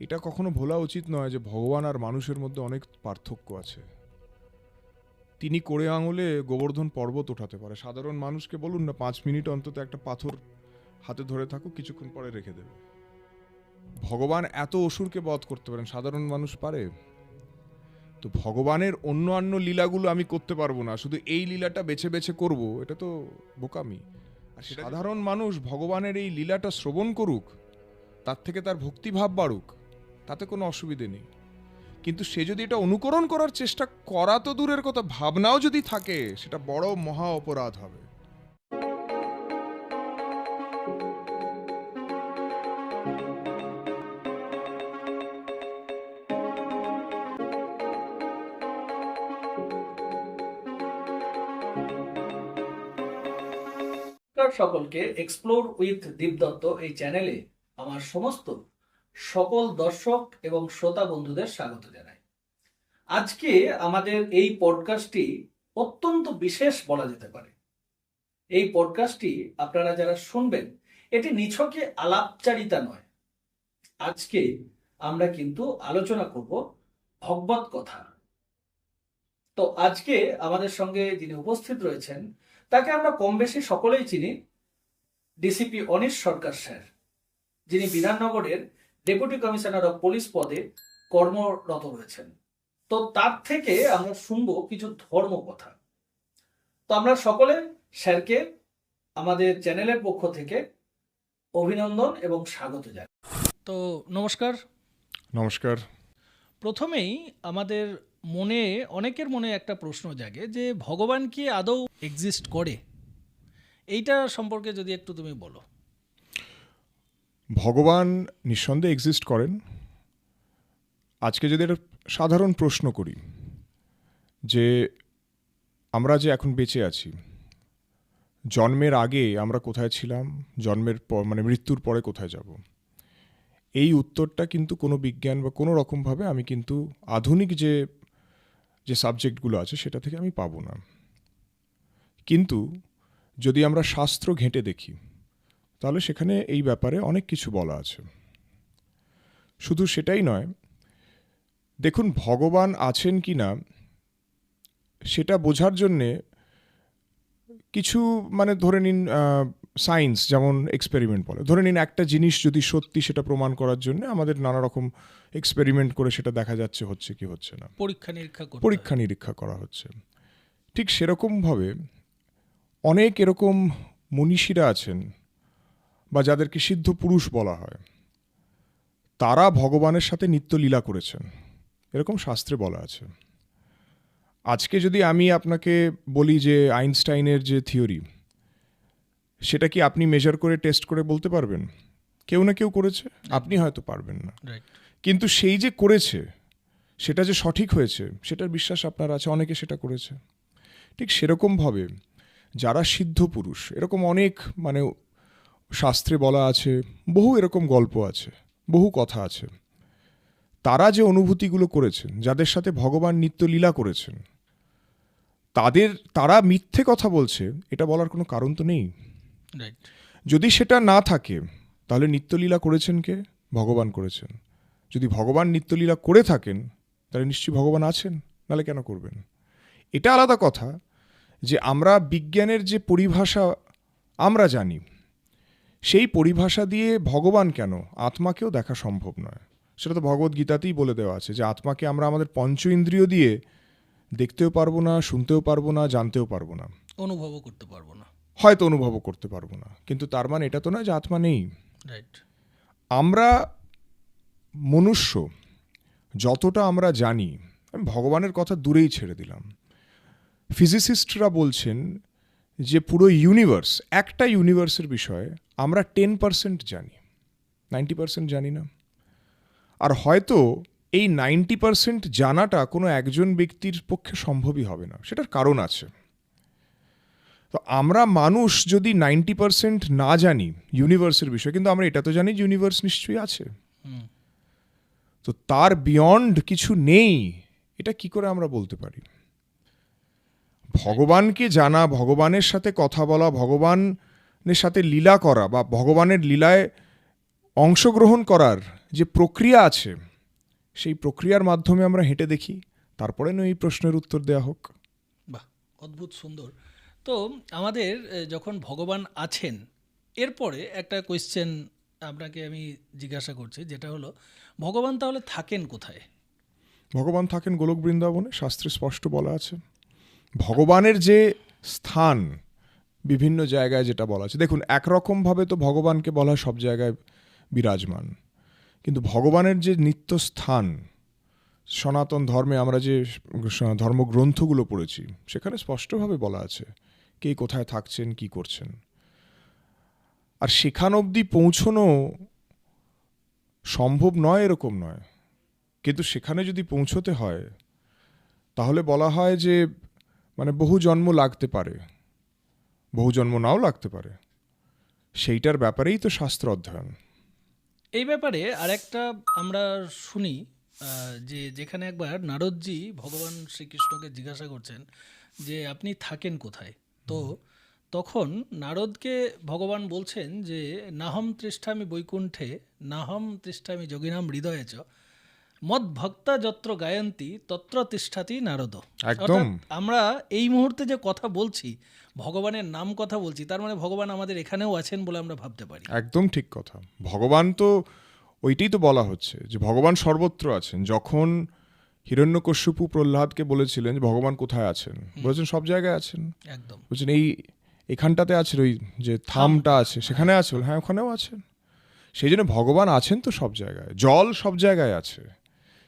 এটা কখনো ভোলা উচিত নয় যে ভগবান আর মানুষের মধ্যে অনেক পার্থক্য আছে। তিনি কোড়ে আঙুলে গোবর্ধন পর্বত ওঠাতে পারে, সাধারণ মানুষকে বলুন না 5 মিনিট অন্তত একটা পাথর হাতে ধরে থাকুক, কিছুক্ষণ পরে রেখে দেবে। ভগবান এত অসুরকে বধ করতে পারেন, সাধারণ মানুষ পারে? তো ভগবানের অন্যান্য লীলাগুলো আমি করতে পারবো না, শুধু এই লীলাটা বেছে বেছে করব, এটা তো বোকামি। আর সাধারণ মানুষ ভগবানের এই লীলাটা শ্রবণ করুক, তার থেকে তার ভক্তিভাব বাড়ুক, তাতে কোনো অসুবিধে নেই। কিন্তু সে যদি এটা অনুকরণ করার চেষ্টা করা তো দূরের কথা, ভাবনাও যদি থাকে, সেটা বড় মহা অপরাধ হবে। সকলকে এক্সপ্লোর উইথ দীপদত্ত এই চ্যানেলে আমার সমস্ত সকল দর্শক এবং শ্রোতা বন্ধুদের স্বাগত জানাই। আজকে আমাদের এই পডকাস্টটি অত্যন্ত বিশেষ বলা যেতে পারে। এই পডকাস্টটি আপনারা যারা শুনবেন, এটি নিছকে আলাপচারিতা নয়। আজকে আমরা কিন্তু আলোচনা করব ভগবত কথা। তো আজকে আমাদের সঙ্গে যিনি উপস্থিত রয়েছেন তাকে আমরা কম বেশি সকলেই চিনি, ডিসিপি অনিশ সরকার স্যার, যিনি বিধাননগরের ডেপুটি কমিশনার অফ পুলিশ পদে কর্মরত রয়েছেন। তো তার থেকে আমরা শুনবো কিছু ধর্ম কথা। তো আমরা সকলে স্যারকে আমাদের চ্যানেলের পক্ষ থেকে অভিনন্দন এবং স্বাগত জানাই। তো নমস্কার। নমস্কার। প্রথমেই আমাদের মনে, অনেকের মনে একটা প্রশ্ন জাগে যে ভগবান কি আদৌ এক্সিস্ট করে? এইটা সম্পর্কে যদি একটু তুমি বলো। ভগবান নিঃসন্দেহে এক্সিস্ট করেন। আজকে যদি একটা সাধারণ প্রশ্ন করি যে আমরা যে এখন বেঁচে আছি, জন্মের আগে আমরা কোথায় ছিলাম, জন্মের পর মানে মৃত্যুর পরে কোথায় যাব, এই উত্তরটা কিন্তু কোনো বিজ্ঞান বা কোনো রকমভাবে আমি কিন্তু আধুনিক যে সাবজেক্টগুলো আছে সেটা থেকে আমি পাবো না। কিন্তু যদি আমরা শাস্ত্র ঘেঁটে দেখি, তাহলে সেখানে এই ব্যাপারে অনেক কিছু বলা আছে। শুধু সেটাই নয়, দেখুন ভগবান আছেন কি না সেটা বোঝার জন্যে কিছু মানে ধরে নিন সায়েন্স যেমন এক্সপেরিমেন্ট বলে, ধরে নিন একটা জিনিস যদি সত্যি সেটা প্রমাণ করার জন্য আমাদের নানা রকম এক্সপেরিমেন্ট করে সেটা দেখা যাচ্ছে হচ্ছে কি হচ্ছে না, পরীক্ষা নিরীক্ষা করা হচ্ছে। ঠিক সেরকমভাবে অনেক এরকম মনীষীরা আছেন বা যাদেরকে সিদ্ধ পুরুষ বলা হয়, তারা ভগবানের সাথে নিত্যলীলা করেছেন, এরকম শাস্ত্রে বলা আছে। আজকে যদি আমি আপনাকে বলি যে আইনস্টাইনের যে থিওরি, সেটা কি আপনি মেজার করে টেস্ট করে বলতে পারবেন? কেউ না কেউ করেছে, আপনি হয়তো পারবেন না, কিন্তু সেই যে করেছে সেটা যে সঠিক হয়েছে সেটার বিশ্বাস আপনার আছে, অনেকে সেটা করেছে। ঠিক সেরকমভাবে যারা সিদ্ধ পুরুষ, এরকম অনেক মানে শাস্ত্রে বলা আছে, বহু এরকম গল্প আছে, বহু কথা আছে, তারা যে অনুভূতিগুলো করেছেন, যাদের সাথে ভগবান নিত্যলীলা করেছেন, তারা মিথ্যে কথা বলছে এটা বলার কোনো কারণ তো নেই। যদি সেটা না থাকে তাহলে নিত্যলীলা করেছেন কে? ভগবান করেছেন। যদি ভগবান নিত্যলীলা করে থাকেন তাহলে নিশ্চয়ই ভগবান আছেন, নাহলে কেন করবেন? এটা আলাদা কথা যে আমরা বিজ্ঞানের যে পরিভাষা আমরা জানি, সেই পরিভাষা দিয়ে ভগবান কেন, আত্মাকেও দেখা সম্ভব নয়। সেটা তো ভগবদ্গীতাতেই বলে দেওয়া আছে যে আত্মাকে আমরা আমাদের পঞ্চ ইন্দ্রিয় দিয়ে দেখতেও পারবো না, শুনতেও পারবো না, জানতেও পারবো না, অনুভবও করতে পারবো না, হয়তো অনুভবও করতে পারবো না, কিন্তু তার মানে এটা তো নয় যে আত্মা নেই। আমরা মনুষ্য যতটা আমরা জানি, আমি ভগবানের কথা দূরেই ছেড়ে দিলাম, ফিজিসিস্টরা বলছেন যে পুরো ইউনিভার্স, একটা ইউনিভার্সের বিষয়ে আমরা 10% জানি, 90% জানি না। আর হয়তো এই 90% জানাটা কোনো একজন ব্যক্তির পক্ষে সম্ভবই হবে না, সেটার কারণ আছে। তো আমরা মানুষ যদি 90% না জানি ইউনিভার্সের বিষয়ে, কিন্তু আমরা এটা তো জানি যে ইউনিভার্স নিশ্চয়ই আছে, তো তার বিয়ন্ড কিছু নেই, এটা কি করে আমরা বলতে পারি? ভগবানকে জানা, ভগবানের সাথে কথা বলা, ভগবানের সাথে লীলা করা বা ভগবানের লীলায় অংশগ্রহণ করার যে প্রক্রিয়া আছে সেই প্রক্রিয়ার মাধ্যমে আমরা হেঁটে দেখি, তারপরে এই প্রশ্নের উত্তর দেওয়া হোক। বাহ, অদ্ভুত সুন্দর। তো আমাদের যখন ভগবান আছেন, এরপরে একটা কোয়েশ্চেন আপনাকে আমি জিজ্ঞাসা করছি, যেটা হলো ভগবান তাহলে থাকেন কোথায়? ভগবান থাকেন গোলক বৃন্দাবনে, শাস্ত্রে স্পষ্ট বলা আছে। ভগবানের যে স্থান বিভিন্ন জায়গায় যেটা বলা আছে, দেখুন একরকমভাবে তো ভগবানকে বলা হয় সব জায়গায় বিরাজমান, কিন্তু ভগবানের যে নিত্য স্থান, সনাতন ধর্মে আমরা যে ধর্মগ্রন্থগুলো পড়েছি সেখানে স্পষ্টভাবে বলা আছে কে কোথায় থাকছেন, কি করছেন। আর সেখান অবধি পৌঁছনো সম্ভব নয় এরকম নয়, কিন্তু সেখানে যদি পৌঁছতে হয় তাহলে বলা হয় যে মানে বহু জন্ম লাগতে পারে, বহু জন্ম নাও লাগতে পারে। সেইটার ব্যাপারেই তো শাস্ত্র অধ্যয়ন। এই ব্যাপারে আরেকটা আমরা শুনি যে যেখানে একবার নারদজি ভগবান শ্রীকৃষ্ণকে জিজ্ঞাসা করছেন যে আপনি থাকেন কোথায়, তো তখন নারদকে ভগবান বলছেন যে নাহম তৃষ্ঠামি বৈকুণ্ঠে নাহম তৃষ্ঠামি যোগিনাম হৃদয়ে চ মদ ভক্তা যত্র গায়ন্তী তত্র তিষ্ঠাতি নারদ। একদম। আমরা এই মুহূর্তে যে কথা বলছি, ভগবানের নাম কথা বলছি, তার মানে ভগবান আমাদের এখানেও আছেন বলে আমরা ভাবতে পারি। একদম ঠিক কথা। ভগবান তো ওইটাই তো বলা হচ্ছে যে ভগবান সর্বত্র আছেন। যখন হিরণ্যকশ্যপু প্রহ্লাদকে বলেছিলেন যে ভগবান কোথায় আছেন, বলেছেন সব জায়গায় আছেন। একদম। বলছেন এখানটাতে আছেন, ওই যে থামটা আছে সেখানে আছে, হ্যাঁ ওখানেও আছেন। সেই জন্য ভগবান আছেন তো সব জায়গায়। জল সব জায়গায় আছে,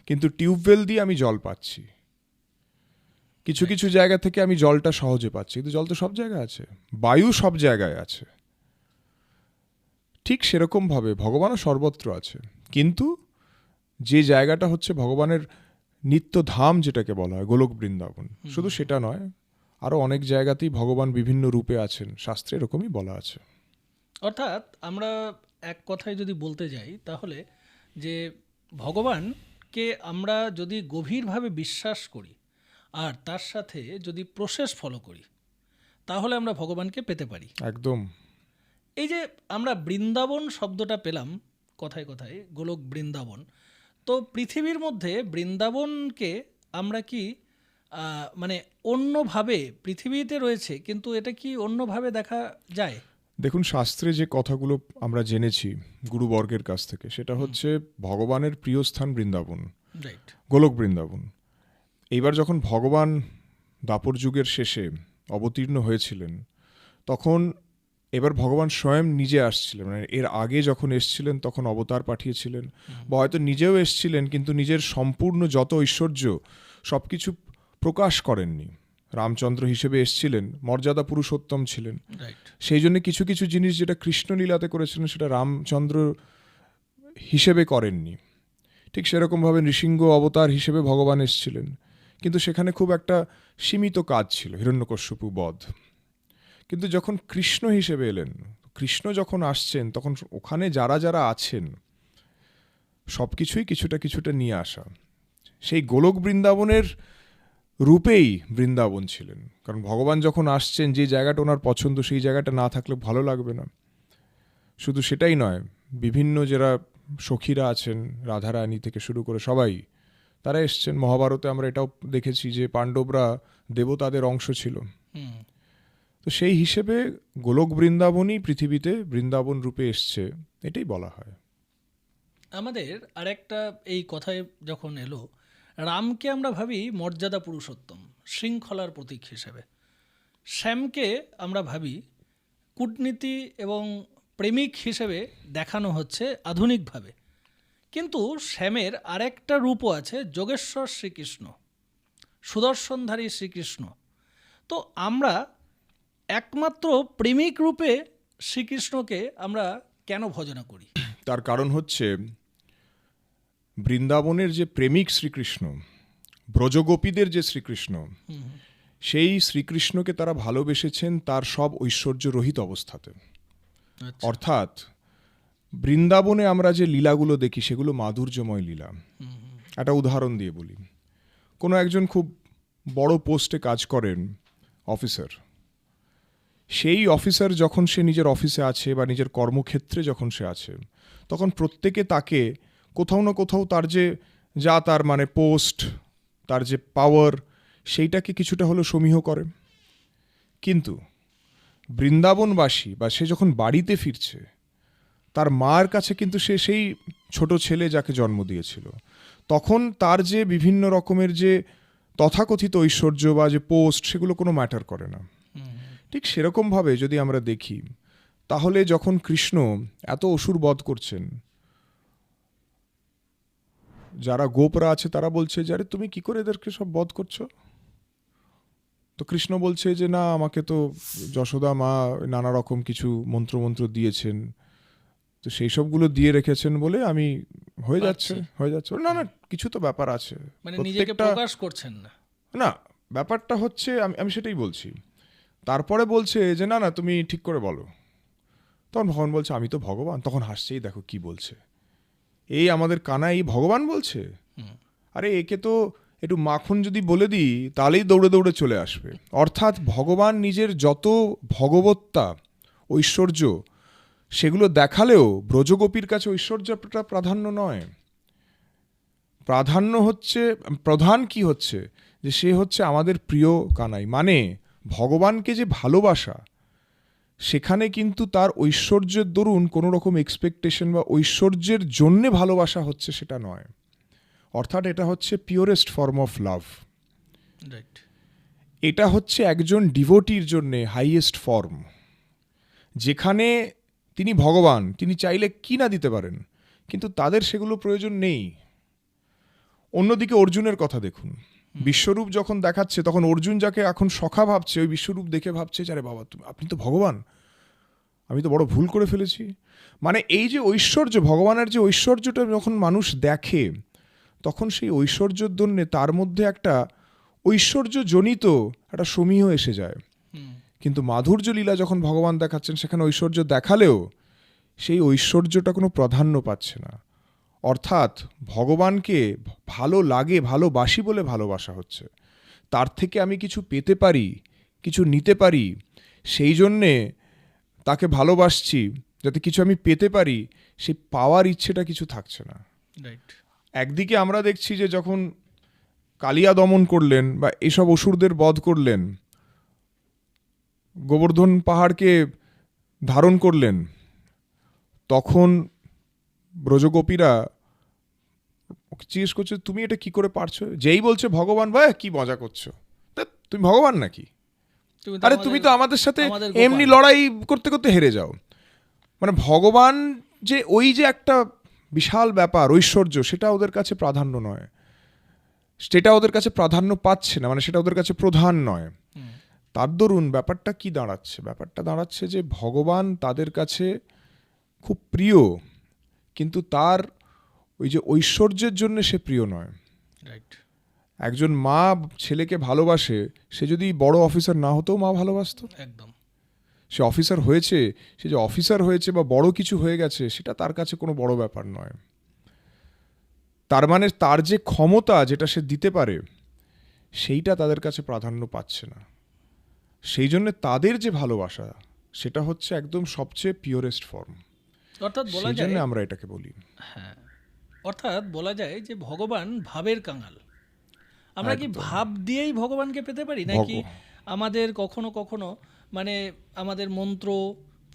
কিন্তু টিউবওয়েল দিয়ে আমি জল পাচ্ছি, কিছু কিছু জায়গা থেকে আমি জলটা সহজে পাচ্ছি, কিন্তু জল তো সব জায়গায় আছে। বায়ু সব জায়গায় আছে, ঠিক সেরকমভাবে ভগবানও সর্বত্র আছে। কিন্তু যে জায়গাটা হচ্ছে ভগবানের নিত্য ধাম যেটাকে বলা হয় গোলক বৃন্দাবন, শুধু সেটা নয়, আরও অনেক জায়গাতেই ভগবান বিভিন্ন রূপে আছেন, শাস্ত্রে এরকমই বলা আছে। অর্থাৎ আমরা এক কথায় যদি বলতে যাই তাহলে যে ভগবানকে আমরা যদি গভীরভাবে বিশ্বাস করি আর তার সাথে যদি প্রসেস ফলো করি তাহলে আমরা ভগবানকে পেতে পারি। একদম। এই যে আমরা বৃন্দাবন শব্দটা পেলাম কথায় কথায়, গোলক বৃন্দাবন, তো পৃথিবীর মধ্যে বৃন্দাবনকে আমরা কি মানে অন্যভাবে পৃথিবীতে রয়েছে, কিন্তু এটা কি অন্যভাবে দেখা যায়? দেখুন, শাস্ত্রে যে কথাগুলো আমরা জেনেছি গুরুবর্গের কাছ থেকে, সেটা হচ্ছে ভগবানের প্রিয় স্থান বৃন্দাবন, রাইট। গোলক বৃন্দাবন। এইবার যখন ভগবান দ্বাপর যুগের শেষে অবতীর্ণ হয়েছিলেন, তখন এবার ভগবান স্বয়ং নিজে আসছিলেন। মানে এর আগে যখন এসছিলেন তখন অবতার পাঠিয়েছিলেন, বা হয়তো নিজেও এসছিলেন, কিন্তু নিজের সম্পূর্ণ যত ঐশ্বর্য সব কিছু প্রকাশ করেননি। রামচন্দ্র হিসেবে এসছিলেন, মর্যাদা পুরুষোত্তম ছিলেন, রাইট। সেই জন্য কিছু কিছু জিনিস যেটা কৃষ্ণলীলাতে করেছিলেন সেটা রামচন্দ্র হিসেবে করেননি। ঠিক সেরকমভাবে নৃসিংহ অবতার হিসেবে ভগবান এসছিলেন, কিন্তু সেখানে খুব একটা সীমিত কাজ ছিল, হিরণ্যকশ্যপু বধ। কিন্তু যখন কৃষ্ণ হিসেবে এলেন, কৃষ্ণ যখন আসছেন, তখন ওখানে যারা যারা আছেন সব কিছুই কিছুটা কিছুটা নিয়ে আসা। সেই গোলক বৃন্দাবনের রূপেই বৃন্দাবন ছিলেন, কারণ ভগবান যখন আসছেন যে জায়গাটা ওনার পছন্দ সেই জায়গাটা না থাকলে ভালো লাগবে না। শুধু সেটাই নয়, বিভিন্ন যারা সখীরা আছেন, রাধারানী থেকে শুরু করে সবাই, তারা এসছেন। মহাভারতে আমরা এটাও দেখেছি যে পাণ্ডবরা দেবতাদের অংশ ছিল। তো সেই হিসেবে গোলক বৃন্দাবনই পৃথিবীতে বৃন্দাবন রূপে এসছে, এটাই বলা হয়। আমাদের আরেকটা এই কথায় যখন এলো, রামকে আমরা ভাবি মর্যাদা পুরুষোত্তম, শৃঙ্খলার প্রতীক হিসেবে। শ্যামকে আমরা ভাবি কূটনীতি এবং প্রেমিক হিসেবে দেখানো হচ্ছে আধুনিকভাবে। কিন্তু শ্যামের আরেকটা রূপও আছে, যোগেশ্বর শ্রীকৃষ্ণ, সুদর্শনধারী শ্রীকৃষ্ণ। তো আমরা একমাত্র প্রেমিক রূপে শ্রীকৃষ্ণকে আমরা কেন ভজনা করি? তার কারণ হচ্ছে বৃন্দাবনের যে প্রেমিক শ্রীকৃষ্ণ, ব্রজগোপীদের যে শ্রীকৃষ্ণ, সেই শ্রীকৃষ্ণকে তারা ভালোবেসেছেন তার সব ঐশ্বর্য রহিত অবস্থাতে। অর্থাৎ বৃন্দাবনে আমরা যে লীলাগুলো দেখি সেগুলো মাধুর্যময় লীলা। একটা উদাহরণ দিয়ে বলি, কোনো একজন খুব বড় পোস্টে কাজ করেন অফিসার, সেই অফিসার যখন সে নিজের অফিসে আছে বা নিজের কর্মক্ষেত্রে যখন সে আছে, তখন প্রত্যেকে তাকে কোথাও না কোথাও তার যে তার মানে পোস্ট, তার যে পাওয়ার, সেইটাকে কিছুটা হলেও সমীহ করে। কিন্তু বৃন্দাবনবাসী বা সে যখন বাড়িতে ফিরছে, তার মার কাছে কিন্তু সে সেই ছোট ছেলে যাকে জন্ম দিয়েছিল। তখন তার যে বিভিন্ন রকমের যে তথাকথিত ঐশ্বর্য বা যে পোস্ট, সেগুলো কোনো ম্যাটার করে না। ঠিক সেরকমভাবে যদি আমরা দেখি, তাহলে যখন কৃষ্ণ এত অসুর বধ করছেন, যারা গোপরা আছে তারা বলছে যে আরে তুমি কি করে এদেরকে সব বধ করছো? তো কৃষ্ণ বলছে যে না, আমাকে তো যশোদা মা নানা রকম কিছু মন্ত্র দিয়েছেন, তো সেই সবগুলো দিয়ে রেখেছেন বলে আমি হয়ে যাচ্ছে। না না, কিছু তো ব্যাপার আছে, মানে নিজেকে প্রকাশ করছেন না। না, ব্যাপারটা হচ্ছে আমি সেটাই বলছি। তারপরে বলছে যে না না, তুমি ঠিক করে বলো। তখন ভগবান বলছে আমি তো ভগবান। তখন হাসছেই, দেখো কি বলছে, এই আমাদের কানাই ভগবান বলছে। আরে একে তো একটু মাখন যদি বলে দিই তাহলেই দৌড়ে দৌড়ে চলে আসবে। অর্থাৎ ভগবান নিজের যত ভগবত্তা, ঐশ্বর্য, সেগুলো দেখালেও ব্রজগোপীর কাছে ঐশ্বর্যটা প্রাধান্য নয়। প্রাধান্য হচ্ছে, প্রধান কি হচ্ছে, যে সে হচ্ছে আমাদের প্রিয় কানাই। মানে ভগবানকে যে ভালোবাসা, সেখানে কিন্তু তার ঐশ্বর্যের দরুন কোনো রকম এক্সপেকটেশন বা ঐশ্বর্যের জন্যে ভালোবাসা হচ্ছে সেটা নয়। অর্থাৎ এটা হচ্ছে পিওরেস্ট ফর্ম অফ লাভ। এটা হচ্ছে একজন ডিভোটির জন্যে হাইয়েস্ট ফর্ম, যেখানে তিনি ভগবান, তিনি চাইলে কি না দিতে পারেন, কিন্তু তাদের সেগুলো প্রয়োজন নেই। অন্যদিকে অর্জুনের কথা দেখুন, বিশ্বরূপ যখন দেখাচ্ছে তখন অর্জুন যাকে এখন সখা ভাবছে, ওই বিশ্বরূপ দেখে ভাবছে আরে বাবা আপনি তো ভগবান, আমি তো বড় ভুল করে ফেলেছি। মানে এই যে ঐশ্বর্য, ভগবানের যে ঐশ্বর্যটা যখন মানুষ দেখে, তখন সেই ঐশ্বর্যের জন্যে তার মধ্যে একটা ঐশ্বর্যজনিত একটা সমীহ এসে যায়। কিন্তু মাধুর্য লীলা যখন ভগবান দেখাচ্ছেন, সেখানে ঐশ্বর্য দেখালেও সেই ঐশ্বর্যটা কোনো প্রাধান্য পাচ্ছে না। অর্থাৎ ভগবানকে ভালো লাগে, ভালোবাসি বলে ভালোবাসা হচ্ছে। তার থেকে আমি কিছু পেতে পারি, কিছু নিতে পারি, সেই জন্যে তাকে ভালোবাসছি, যাতে কিছু আমি পেতে পারি, সেই পাওয়ার ইচ্ছেটা কিছু থাকছে না। একদিকে আমরা দেখছি যে যখন কালিয়া দমন করলেন বা এসব অসুরদের বধ করলেন, গোবর্ধন পাহাড়কে ধারণ করলেন, তখন ব্রজগোপীরা জিজ্ঞেস করছে তুমি এটা কি করে পারছো? যেই বলছে ভগবান, ভাই কি মজা করছো, তুমি ভগবান নাকি? আরে তুমি তো আমাদের সাথে এমনি লড়াই করতে করতে হেরে যাও। মানে ভগবান যে ওই যে একটা বিশাল ব্যাপার, ঐশ্বর্য, সেটা ওদের কাছে প্রাধান্য নয়, সেটা ওদের কাছে প্রাধান্য পাচ্ছে না, মানে সেটা ওদের কাছে প্রধান নয়। তার দরুন ব্যাপারটা কি দাঁড়াচ্ছে? ব্যাপারটা দাঁড়াচ্ছে যে ভগবান তাদের কাছে খুব প্রিয়, কিন্তু তার ওই যে ঐশ্বর্যের জন্য সে প্রিয় নয়। একজন মা ছেলেকে ভালোবাসে, সে যদি বড় অফিসার না হতেও মা ভালোবাসতো। একদম। সে অফিসার হয়েছে, সে যে অফিসার হয়েছে বা বড় কিছু হয়ে গেছে, সেটা তার কাছে কোনো বড় ব্যাপার নয়। তার মানে তার যে ক্ষমতা, যেটা সে দিতে পারে, সেইটা তাদের কাছে প্রাধান্য পাচ্ছে না। সেই জন্য তাদের যে ভালোবাসা, সেটা হচ্ছে একদম সবচেয়ে পিওরেস্ট ফর্ম। অর্থাৎ বলা যায়, আমরা এটাকে বলি, হ্যাঁ, অর্থাৎ বলা যায় যে ভগবান ভাবের কাঙাল। আমরা কি ভাব দিয়েই ভগবানকে পেতে পারি, নাকি আমাদের কখনো কখনো মানে আমাদের মন্ত্র,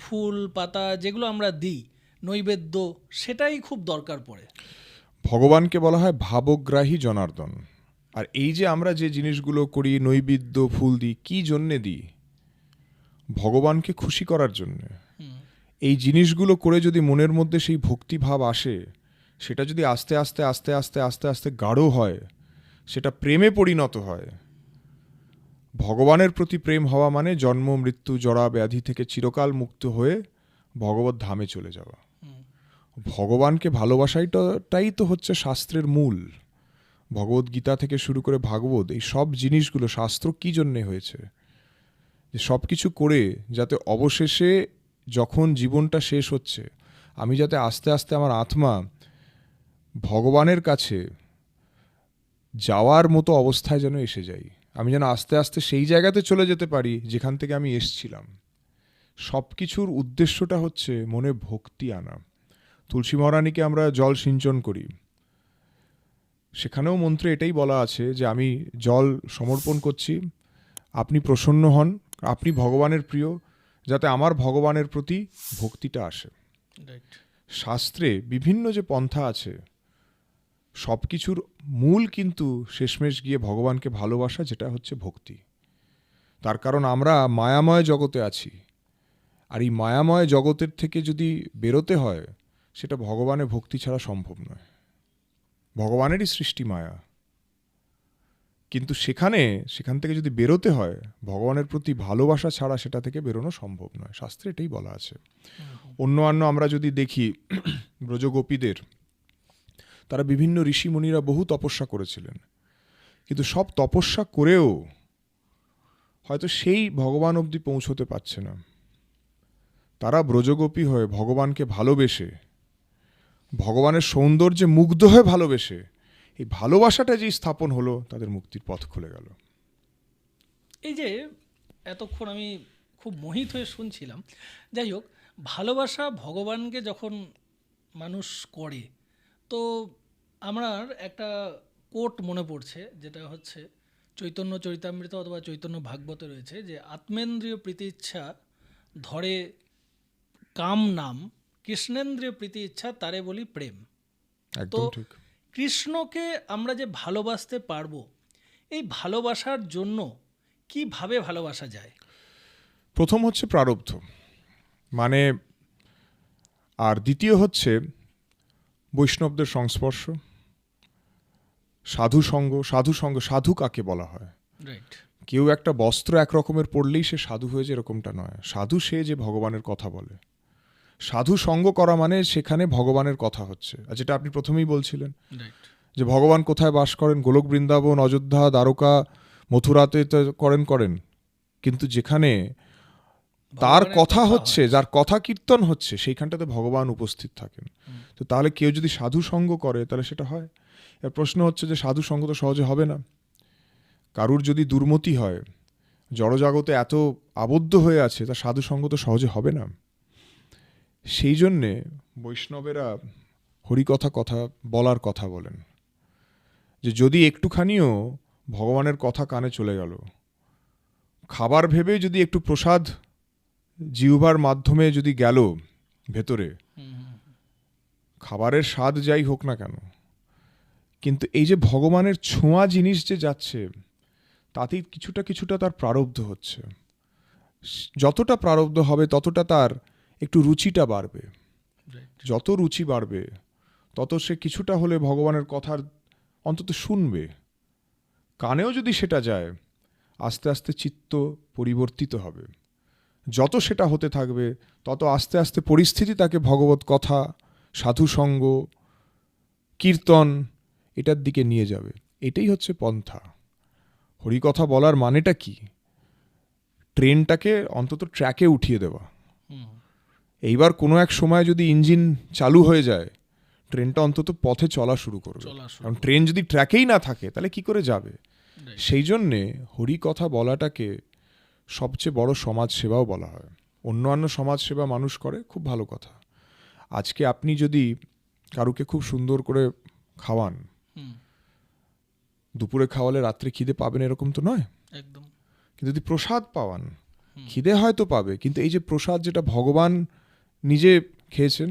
ফুল পাতা যেগুলো আমরা দিই, নৈবেদ্য, সেটাই খুব দরকার পড়ে? ভগবানকে বলা হয় ভাবগ্রাহী জনার্দন। আর এই যে আমরা যে জিনিসগুলো করি, নৈবেদ্য, ফুল দিই, কি জন্যে দিই? ভগবানকে খুশি করার জন্যে। এই জিনিসগুলো করে যদি মনের মধ্যে সেই ভক্তিভাব আসে, সেটা যদি আস্তে আস্তে আস্তে আস্তে আস্তে আস্তে গাঢ় হয়, সেটা প্রেমে পরিণত হয়। ভগবানের প্রতি প্রেম হওয়া মানে জন্ম, মৃত্যু, জরা, ব্যাধি থেকে চিরকাল মুক্ত হয়ে ভগবত ধামে চলে যাওয়া। ভগবানকে ভালোবাসাটাই তো হচ্ছে শাস্ত্রের মূল। ভগবদ গীতা থেকে শুরু করে ভাগবত, এই সব জিনিসগুলো শাস্ত্র কি জন্যে হয়েছে? যে সব কিছু করে যাতে অবশেষে যখন জীবনটা শেষ হচ্ছে, আমি যাতে আস্তে আস্তে আমার আত্মা ভগবানের কাছে যাওয়ার মতো অবস্থায় যেন এসে যাই, আমি যেন আস্তে আস্তে সেই জায়গাতে চলে যেতে পারি যেখান থেকে আমি এসছিলাম। সব কিছুর উদ্দেশ্যটা হচ্ছে মনে ভক্তি আনা। তুলসী মহারানীকে আমরা জল সিঞ্চন করি, সেখানেও মন্ত্রে এটাই বলা আছে যে আমি জল সমর্পণ করছি, আপনি প্রসন্ন হন, আপনি ভগবানের প্রিয়, যাতে আমার ভগবানের প্রতি ভক্তিটা আসে। রাইট। শাস্ত্রে বিভিন্ন যে পন্থা আছে সব কিছুর মূল কিন্তু শেষমেশ গিয়ে ভগবানকে ভালোবাসা, যেটা হচ্ছে ভক্তি। তার কারণ আমরা মায়াময় জগতে আছি, আর এই মায়াময় জগতের থেকে যদি বেরোতে হয় সেটা ভগবানের ভক্তি ছাড়া সম্ভব নয়। ভগবানেরই সৃষ্টি মায়া, কিন্তু সেখান থেকে যদি বেরোতে হয় ভগবানের প্রতি ভালোবাসা ছাড়া সেটা থেকে বেরোনো সম্ভব নয়। শাস্ত্রে এটাই বলা আছে। অন্য আমরা যদি দেখি ব্রজগোপীদের, তারা বিভিন্ন ঋষিমুনিরা বহু তপস্যা করেছিলেন, কিন্তু সব তপস্যা করেও হয়তো সেই ভগবান অবধি পৌঁছতে পারছে না। তারা ব্রজগোপী হয়ে ভগবানকে ভালোবেসে, ভগবানের সৌন্দর্যে মুগ্ধ হয়ে ভালোবেসে, এই ভালোবাসাটা যেই স্থাপন হলো, তাদের মুক্তির পথ খুলে গেল। এই যে এতক্ষণ আমি খুব মোহিত হয়ে শুনছিলাম, যাই হোক, ভালোবাসা ভগবানকে যখন মানুষ করে, তো আমার একটা কোট মনে পড়ছে, যেটা হচ্ছে চৈতন্য চরিতামৃত অথবা চৈতন্য ভাগবতে রয়েছে, যে আত্মেন্দ্রিয় প্রীতি ইচ্ছা ধরে কাম নাম, কৃষ্ণেন্দ্রিয় প্রীতি ইচ্ছা তারে বলি প্রেম। তো একদম ঠিক। কৃষ্ণকে আমরা যে ভালোবাসতে পারবো, এই ভালোবাসার জন্য কিভাবে ভালোবাসা যায়? প্রথম হচ্ছে প্রারব্ধ, মানে, আর দ্বিতীয় হচ্ছে বৈষ্ণবদের সংস্পর্শ, সাধু কাকে বলা হয়? রাইট। কেউ একটা বস্ত্র এক রকমের পরলেই সে সাধু হয়ে যায় এরকমটা নয়। সাধু সে যে ভগবানের কথা বলে। সাধু সঙ্গ করা মানে সেখানে ভগবানের কথা হচ্ছে, আর যেটা আপনি প্রথমেই বলছিলেন রাইট। যে ভগবান কোথায় বাস করেন, গোলক বৃন্দাবন, অযোধ্যা, দ্বারকা, মথুরাতে তো করেন, কিন্তু যেখানে তার ভগবানের কথা কথা হচ্ছে, যার কথা কীর্তন হচ্ছে, সেইখানটাতে ভগবান উপস্থিত থাকেন। তো তাহলে কেউ যদি সাধু সঙ্গ করে তাহলে সেটা হয়। এর প্রশ্ন হচ্ছে যে সাধু সঙ্গ তো সহজে হবে না। কারুর যদি দুর্মতি হয়, জড়জাগতে এত আবদ্ধ হয়ে আছে, তা সাধু সঙ্গ তো সহজে হবে না। সেই জন্যে বৈষ্ণবেরা কথা বলার কথা বলেন, যে যদি একটুখানিও ভগবানের কথা কানে চলে গেল, খাবার ভেবে যদি একটু প্রসাদ জিহ্বার মাধ্যমে যদি গেল ভেতরে, খাবারের স্বাদ যাই হোক না কেন, কিন্তু এই যে ভগবানের ছোঁয়া জিনিস যে যাচ্ছে, তাতেই কিছুটা তার প্রারব্ধ হচ্ছে। যতটা প্রারব্ধ হবে ততটা তার একটু রুচিটা বাড়বে। যত রুচি বাড়বে তত সে কিছুটা হলে ভগবানের কথার অন্তত শুনবে। কানেও যদি সেটা যায়, আস্তে আস্তে চিত্ত পরিবর্তিত হবে। যত সেটা হতে থাকবে তত আস্তে আস্তে পরিস্থিতি তাকে ভগবত কথা, সাধুসঙ্গ, কীর্তন এটার দিকে নিয়ে যাবে। এটাই হচ্ছে পন্থা। হরিকথা বলার মানেটা কি? ট্রেনটাকে অন্তত ট্র্যাকে উঠিয়ে দেওয়া। এইবার কোনো এক সময় যদি ইঞ্জিন চালু হয়ে যায়, ট্রেনটা অন্তত পথে চলা শুরু করবে। কারণ ট্রেন যদি ট্র্যাকেই না থাকে তাহলে কি করে যাবে? সেই জন্যে হরিকথা বলাটাকে সবচেয়ে বড় সমাজসেবাও বলা হয়। অন্যান্য সমাজসেবা মানুষ করে, খুব ভালো কথা। আজকে আপনি যদি কারুকে খুব সুন্দর করে খাওয়ান, দুপুরে খাওয়ালে রাত্রে খিদে পাবেন এরকম তো নয়। একদম। কিন্তু যদি প্রসাদ পাওয়ান, খিদে হয়তো পাবে, কিন্তু এই যে প্রসাদ যেটা ভগবান নিজে খেয়েছেন,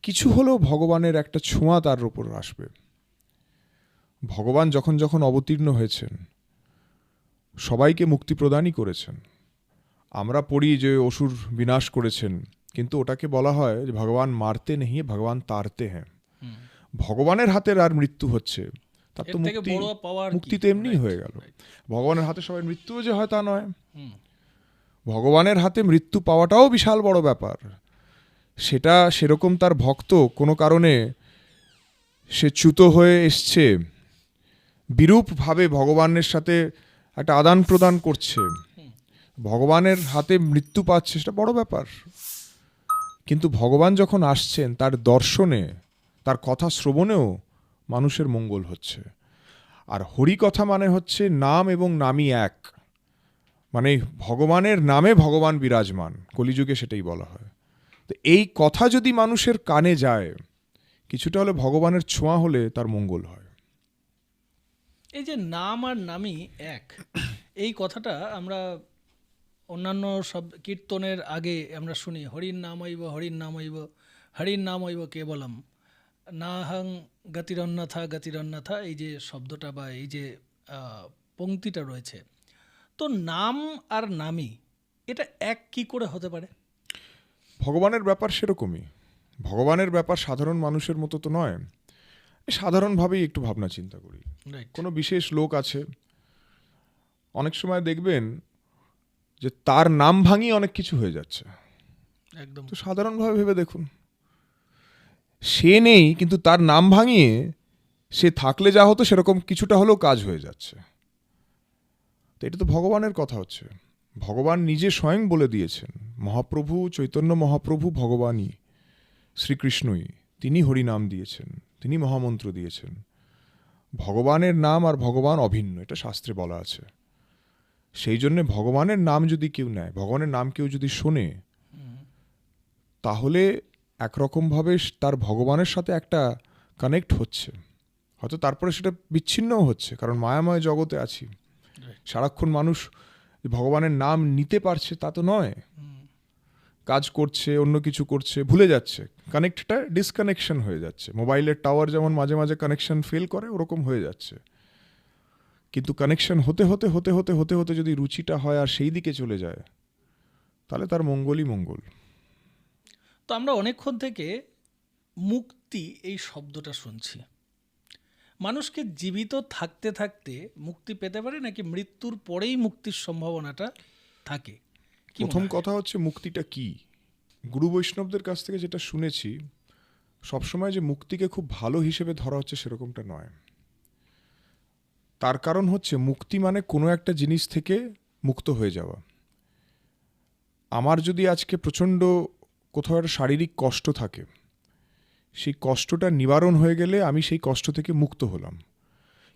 কিছু হলেও ভগবানের একটা ছোঁয়া তার উপর আসবে। ভগবান যখন যখন অবতীর্ণ হয়েছেন, সবাইকে মুক্তি প্রদানই করেছেন। আমরা পড়ি যে অসুর বিনাশ করেছেন, কিন্তু ওটাকে বলা হয় যে ভগবান মারতে নেই, ভগবান তারতে হ্যাঁ। ভগবানের হাতের আর মৃত্যু হচ্ছে, তার তো মুক্তি তো এমনি হয়ে গেল। ভগবানের হাতে সবাই মৃত্যুও যে হয় তা নয়। ভগবানের হাতে মৃত্যু পাওয়াটাও বিশাল বড় ব্যাপার। সেটা সেরকম তার ভক্ত কোনো কারণে সে চ্যুত হয়ে এসছে, বিরূপভাবে ভগবানের সাথে একটা আদান প্রদান করছে, ভগবানের হাতে মৃত্যু পাচ্ছে, সেটা বড় ব্যাপার। কিন্তু ভগবান যখন আসছেন, তার দর্শনে, তার কথা শ্রবণেও মানুষের মঙ্গল হচ্ছে। আর হরিকথা মানে হচ্ছে নাম এবং নামই এক, মানে ভগবানের নামে ভগবান বিরাজমান। কলিযুগে সেটাই বলা হয়। তো এই কথা যদি মানুষের কানে যায়, কিছুটা হলে ভগবানের ছোঁয়া হলে তার মঙ্গল হয়। এই যে নাম আর নামই এক, এই কথাটা আমরা অন্যান্য সব কীর্তনের আগে আমরা শুনি, হরির নামৈব হরির নামৈব হরির নামৈব কেবলম নাহং গতিরন্যথা, এই যে শব্দটা বা এই যে পংক্তিটা রয়েছে, তো নাম আর নামই এটা এক কি করে হতে পারে? ভগবানের ব্যাপার সেরকমই। ভগবানের ব্যাপার সাধারণ মানুষের মতো তো নয়। সাধারণভাবেই একটু ভাবনা চিন্তা করি। রাইট। কোনো বিশেষ লোক আছে, অনেক সময় দেখবেন যে তার নাম ভাঙিয়ে অনেক কিছু হয়ে যাচ্ছে। একদম। তো সাধারণভাবে ভেবে দেখুন, সে নেই কিন্তু তার নাম ভাঙিয়ে সে থাকলে যা হতো সেরকম কিছুটা হলেও কাজ হয়ে যাচ্ছে। তো এটা তো ভগবানের কথা হচ্ছে। ভগবান নিজে স্বয়ং বলে দিয়েছেন, মহাপ্রভু চৈতন্য মহাপ্রভু ভগবানই, শ্রীকৃষ্ণই, তিনি হরিনাম দিয়েছেন, তিনি মহামন্ত্র দিয়েছেন। ভগবানের নাম আর ভগবান অভিন্ন, এটা শাস্ত্রে বলা আছে। সেই জন্যে ভগবানের নাম যদি কেউ নেয়, ভগবানের নাম কেউ যদি শোনে, তাহলে একরকমভাবে তার ভগবানের সাথে একটা কানেক্ট হচ্ছে। হয়তো তারপরে সেটা বিচ্ছিন্নও হচ্ছে, কারণ মায়াময় জগতে আছি। সারাক্ষণ মানুষ ভগবানের নাম নিতে পারছে তা তো নয়, কাজ করছে, অন্য কিছু করছে, ভুলে যাচ্ছে, কানেক্টটা ডিসকানেকশন হয়ে যাচ্ছে। মোবাইলের টাওয়ার যেমন মাঝে মাঝে কানেকশন ফেল করে, ওরকম হয়ে যাচ্ছে। কিন্তু কানেকশন হতে হতে হতে হতে হতে হতে যদি রুচিটা হয় আর সেই দিকে চলে যায়, তাহলে তার মঙ্গলই মঙ্গল। তো আমরা অনেকক্ষণ থেকে মুক্তি এই শব্দটা শুনছি। মানুষকে জীবিত থাকতে থাকতে মুক্তি পেতে পারে নাকি মৃত্যুর পরেই মুক্তির সম্ভাবনাটা থাকে? কি মনে প্রথম হয়? কথা হচ্ছে মুক্তিটা কি। গুরু বৈষ্ণবদের কাছ থেকে যেটা শুনেছি, সবসময় যে মুক্তিকে খুব ভালো হিসেবে ধরা হচ্ছে সেরকমটা নয়। তার কারণ হচ্ছে মুক্তি মানে কোনো একটা জিনিস থেকে মুক্ত হয়ে যাওয়া। আমার যদি আজকে প্রচণ্ড কোথাও একটা শারীরিক কষ্ট থাকে, সেই কষ্টটা নিবারণ হয়ে গেলে আমি সেই কষ্ট থেকে মুক্ত হলাম।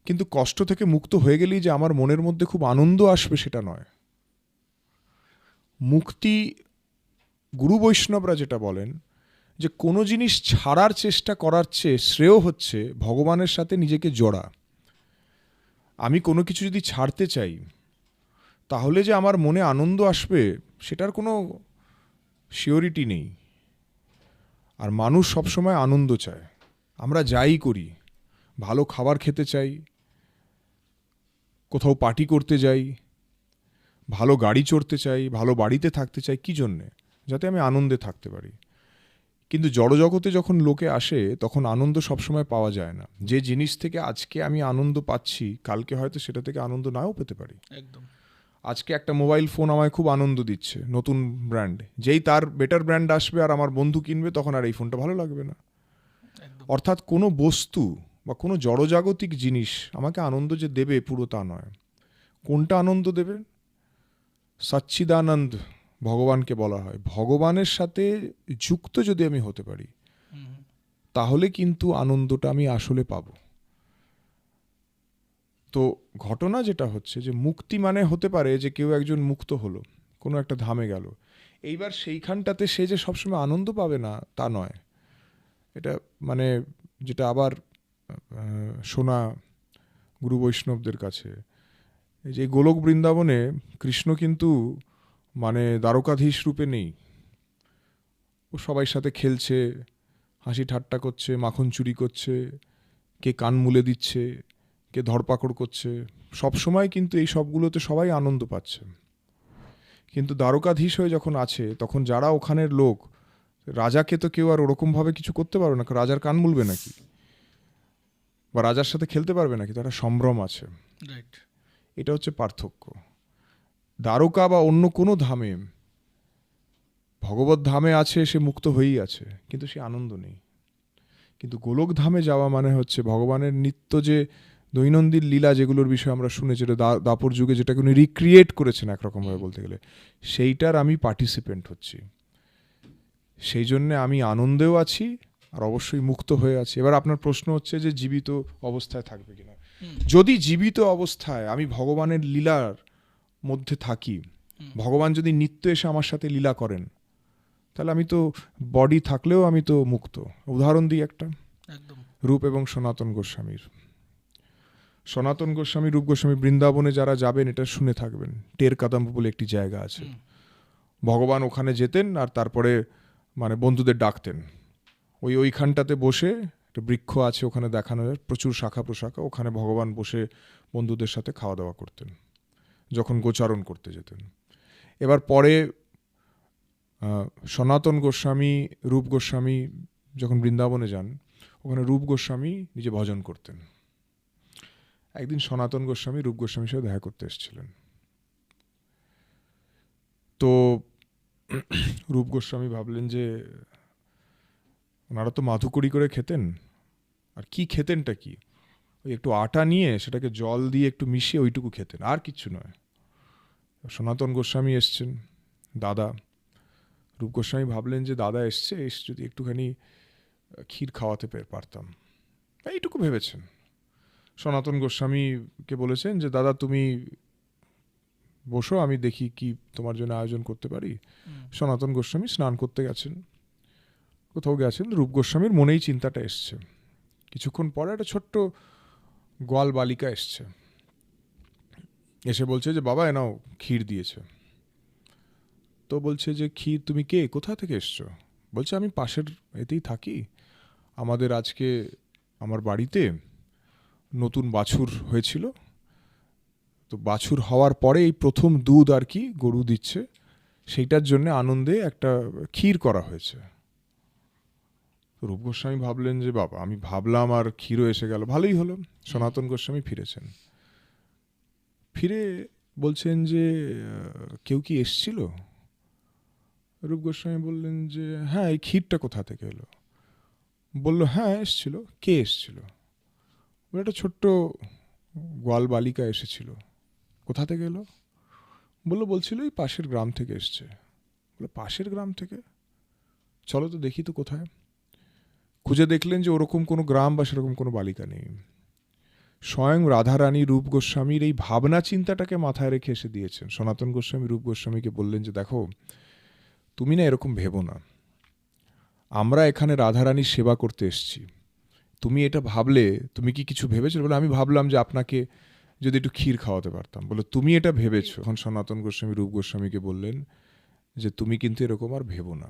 কিন্তু কষ্ট থেকে মুক্ত হয়ে গেলেই যে আমার মনের মধ্যে খুব আনন্দ আসবে সেটা নয়। মুক্তি, গুরু বৈষ্ণবরা যেটা বলেন, যে কোনো জিনিস ছাড়ার চেষ্টা করার চেয়ে শ্রেয় হচ্ছে ভগবানের সাথে নিজেকে জোড়া। আমি কোনো কিছু যদি ছাড়তে চাই, তাহলে যে আমার মনে আনন্দ আসবে সেটার কোনো শিওরিটি নেই। আর মানুষ সবসময় আনন্দ চায়। আমরা যাই করি, ভালো খাবার খেতে চাই, কোথাও পার্টি করতে যাই, ভালো গাড়ি চড়তে চাই, ভালো বাড়িতে থাকতে চাই, কী জন্যে? যাতে আমি আনন্দে থাকতে পারি। কিন্তু জড়জগতে যখন লোকে আসে তখন আনন্দ সবসময় পাওয়া যায় না। যে জিনিস থেকে আজকে আমি আনন্দ পাচ্ছি, কালকে হয়তো সেটা থেকে আনন্দ নাও পেতে পারি। একদম। আজকে একটা মোবাইল ফোন আমায় খুব আনন্দ দিচ্ছে, নতুন ব্র্যান্ড, যেই তার বেটার ব্র্যান্ড আসবে আর আমার বন্ধু কিনবে, তখন আর এই ফোনটা ভালো লাগবে না। একদম। অর্থাৎ কোনো বস্তু বা কোনো জড়জাগতিক জিনিস আমাকে আনন্দ যে দেবে পুরো তা নয়। কোনটা আনন্দ দেবে? সচ্চিদানন্দ ভগবানকে বলা হয়। ভগবানের সাথে যুক্ত যদি আমি হতে পারি, তাহলে কিন্তু আনন্দটা আমি আসলে পাব। তো ঘটনা যেটা হচ্ছে যে মুক্তি মানে হতে পারে যে কেউ একজন মুক্ত হলো, কোনো একটা ধামে গেল, এইবার সেইখানটাতে সে যে সবসময় আনন্দ পাবে না তা নয়। এটা মানে যেটা আবার শোনা গুরু বৈষ্ণবদের কাছে, এই যে গোলক বৃন্দাবনে কৃষ্ণ কিন্তু মানে দ্বারকাধীশ রূপে নেই। ও সবাই সাথে খেলছে, হাসি ঠাট্টা করছে, মাখন চুরি করছে, কে কান মুলে দিচ্ছে, কে ধরপাকড় করছে, সব সময় কিন্তু এই সবগুলোতে সবাই আনন্দ পাচ্ছে। কিন্তু দ্বারকাধীশ হয়ে যখন আছে, তখন যারা ওখানের লোক, রাজাকে তো কেউ আর ওরকমভাবে কিছু করতে পারবে না, রাজার কান মুলবে নাকি বা রাজার সাথে খেলতে পারবে নাকি, তারা সম্ভ্রম আছে। রাইট। এটা হচ্ছে পার্থক্য। দ্বারকা বা অন্য কোনো ধামে, ভগবত ধামে আছে, সে মুক্ত হয়েই আছে, কিন্তু সে আনন্দ নেই। কিন্তু গোলক ধামে যাওয়া মানে হচ্ছে ভগবানের নিত্য যে দৈনন্দিন লীলা, যেগুলোর বিষয়ে আমরা শুনেছি, দাপর যুগে যেটাকে উনি রিক্রিয়েট করেছেন একরকমভাবে বলতে গেলে, সেইটার আমি পার্টিসিপেন্ট হচ্ছি। সেই জন্যে আমি আনন্দেও আছি আর অবশ্যই মুক্ত হয়ে আছি। এবার আপনার প্রশ্ন হচ্ছে যে জীবিত অবস্থায় থাকবে কিনা। যদি জীবিত অবস্থায় আমি ভগবানের লীলার মধ্যে থাকি, ভগবান যদি নিত্য এসে আমার সাথে লীলা করেন, তাহলে আমি তো বডি থাকলেও আমি তো মুক্ত। উদাহরণ দিই একটা, একদম। রূপ এবং সনাতন গোস্বামীর। সনাতন গোস্বামী, রূপ গোস্বামী বৃন্দাবনে যারা যাবেন এটা শুনে থাকবেন, টের কাদাম্ব বলে একটি জায়গা আছে। হুম। ভগবান ওখানে যেতেন আর তারপরে মানে বন্ধুদের ডাকতেন, ওইখানটাতে বসে একটা বৃক্ষ আছে, ওখানে দেখানো যায় প্রচুর শাখা প্রশাখা, ওখানে ভগবান বসে বন্ধুদের সাথে খাওয়া দাওয়া করতেন যখন গোচারণ করতে যেতেন। এবার পরে সনাতন গোস্বামী, রূপ গোস্বামী যখন বৃন্দাবনে যান, ওখানে রূপ গোস্বামী নিজে ভজন করতেন। একদিন সনাতন গোস্বামী রূপ গোস্বামীর সাথে দেখা করতে এসেছিলেন। তো রূপ গোস্বামী ভাবলেন যে ওনারা তো মাথুকড়ি করে খেতেন, আর কি খেতেনটা কি, ওই একটু আটা নিয়ে সেটাকে জল দিয়ে একটু মিশিয়ে ওইটুকু খেতেন, আর কিচ্ছু নয়। সনাতন গোস্বামী এসছেন, দাদা। রূপ গোস্বামী ভাবলেন যে দাদা এসছে যদি একটুখানি ক্ষীর খাওয়াতে পারতাম, এইটুকু ভেবেছেন। সনাতন গোস্বামীকে বলেছেন যে দাদা তুমি বসো, আমি দেখি কি তোমার জন্য আয়োজন করতে পারি। সনাতন গোস্বামী স্নান করতে গেছেন, কোথাও গেছেন, রূপ গোস্বামীর মনেই চিন্তাটা এসছে। কিছুক্ষণ পরে একটা ছোট্ট গোয়াল বালিকা এসছে, এসে বলছে যে বাবা এনাও ক্ষীর দিয়েছে। তো বলছে যে ক্ষীর, তুমি কে, কোথা থেকে এসছো? বলছে আমি পাশের এতেই থাকি, আমাদের আজকে আমার বাড়িতে নতুন বাছুর হয়েছিল, তো বাছুর হওয়ার পরে এই প্রথম দুধ আর কি গরু দিচ্ছে, সেইটার জন্য আনন্দে একটা ক্ষীর করা হয়েছে। রূপ গোস্বামী ভাবলেন যে বাবা, আমি ভাবলাম আর ক্ষীরও এসে গেল, ভালোই হলো। সনাতন গোস্বামী ফিরেছেন, ফিরে বলছেন যে কেউ কি এসছিল? রূপ গোস্বামী বললেন যে হ্যাঁ, এই ক্ষীরটা কোথা থেকে এলো? বলল হ্যাঁ এসছিল। কে এসছিল? একটা ছোট্ট গোয়াল বালিকা এসেছিল। কোথা থেকে এলো? বলছিল এই পাশের গ্রাম থেকে এসছে। বললো পাশের গ্রাম থেকে? চলো তো দেখি তো কোথায়। খুঁজে দেখলেন যে ওরকম কোনো গ্রাম বা সেরকম কোনো বালিকা নেই। স্বয়ং রাধারানী রূপ গোস্বামীর এই ভাবনা চিন্তাটাকে মাথায় রেখে এসে দিয়েছেন। সনাতন গোস্বামী রূপ গোস্বামীকে বললেন যে দেখো, তুমি না এরকম ভেবো না, আমরা এখানে রাধারানীর সেবা করতে এসেছি, তুমি এটা ভাবলে, তুমি কি কিছু ভেবেছো? বলে আমি ভাবলাম যে আপনাকে যদি একটু ক্ষীর খাওয়াতে পারতাম। বলে তুমি এটা ভেবেছো? এখন সনাতন গোস্বামী রূপ গোস্বামীকে বললেন যে তুমি কিন্তু এরকম আর ভেবো না,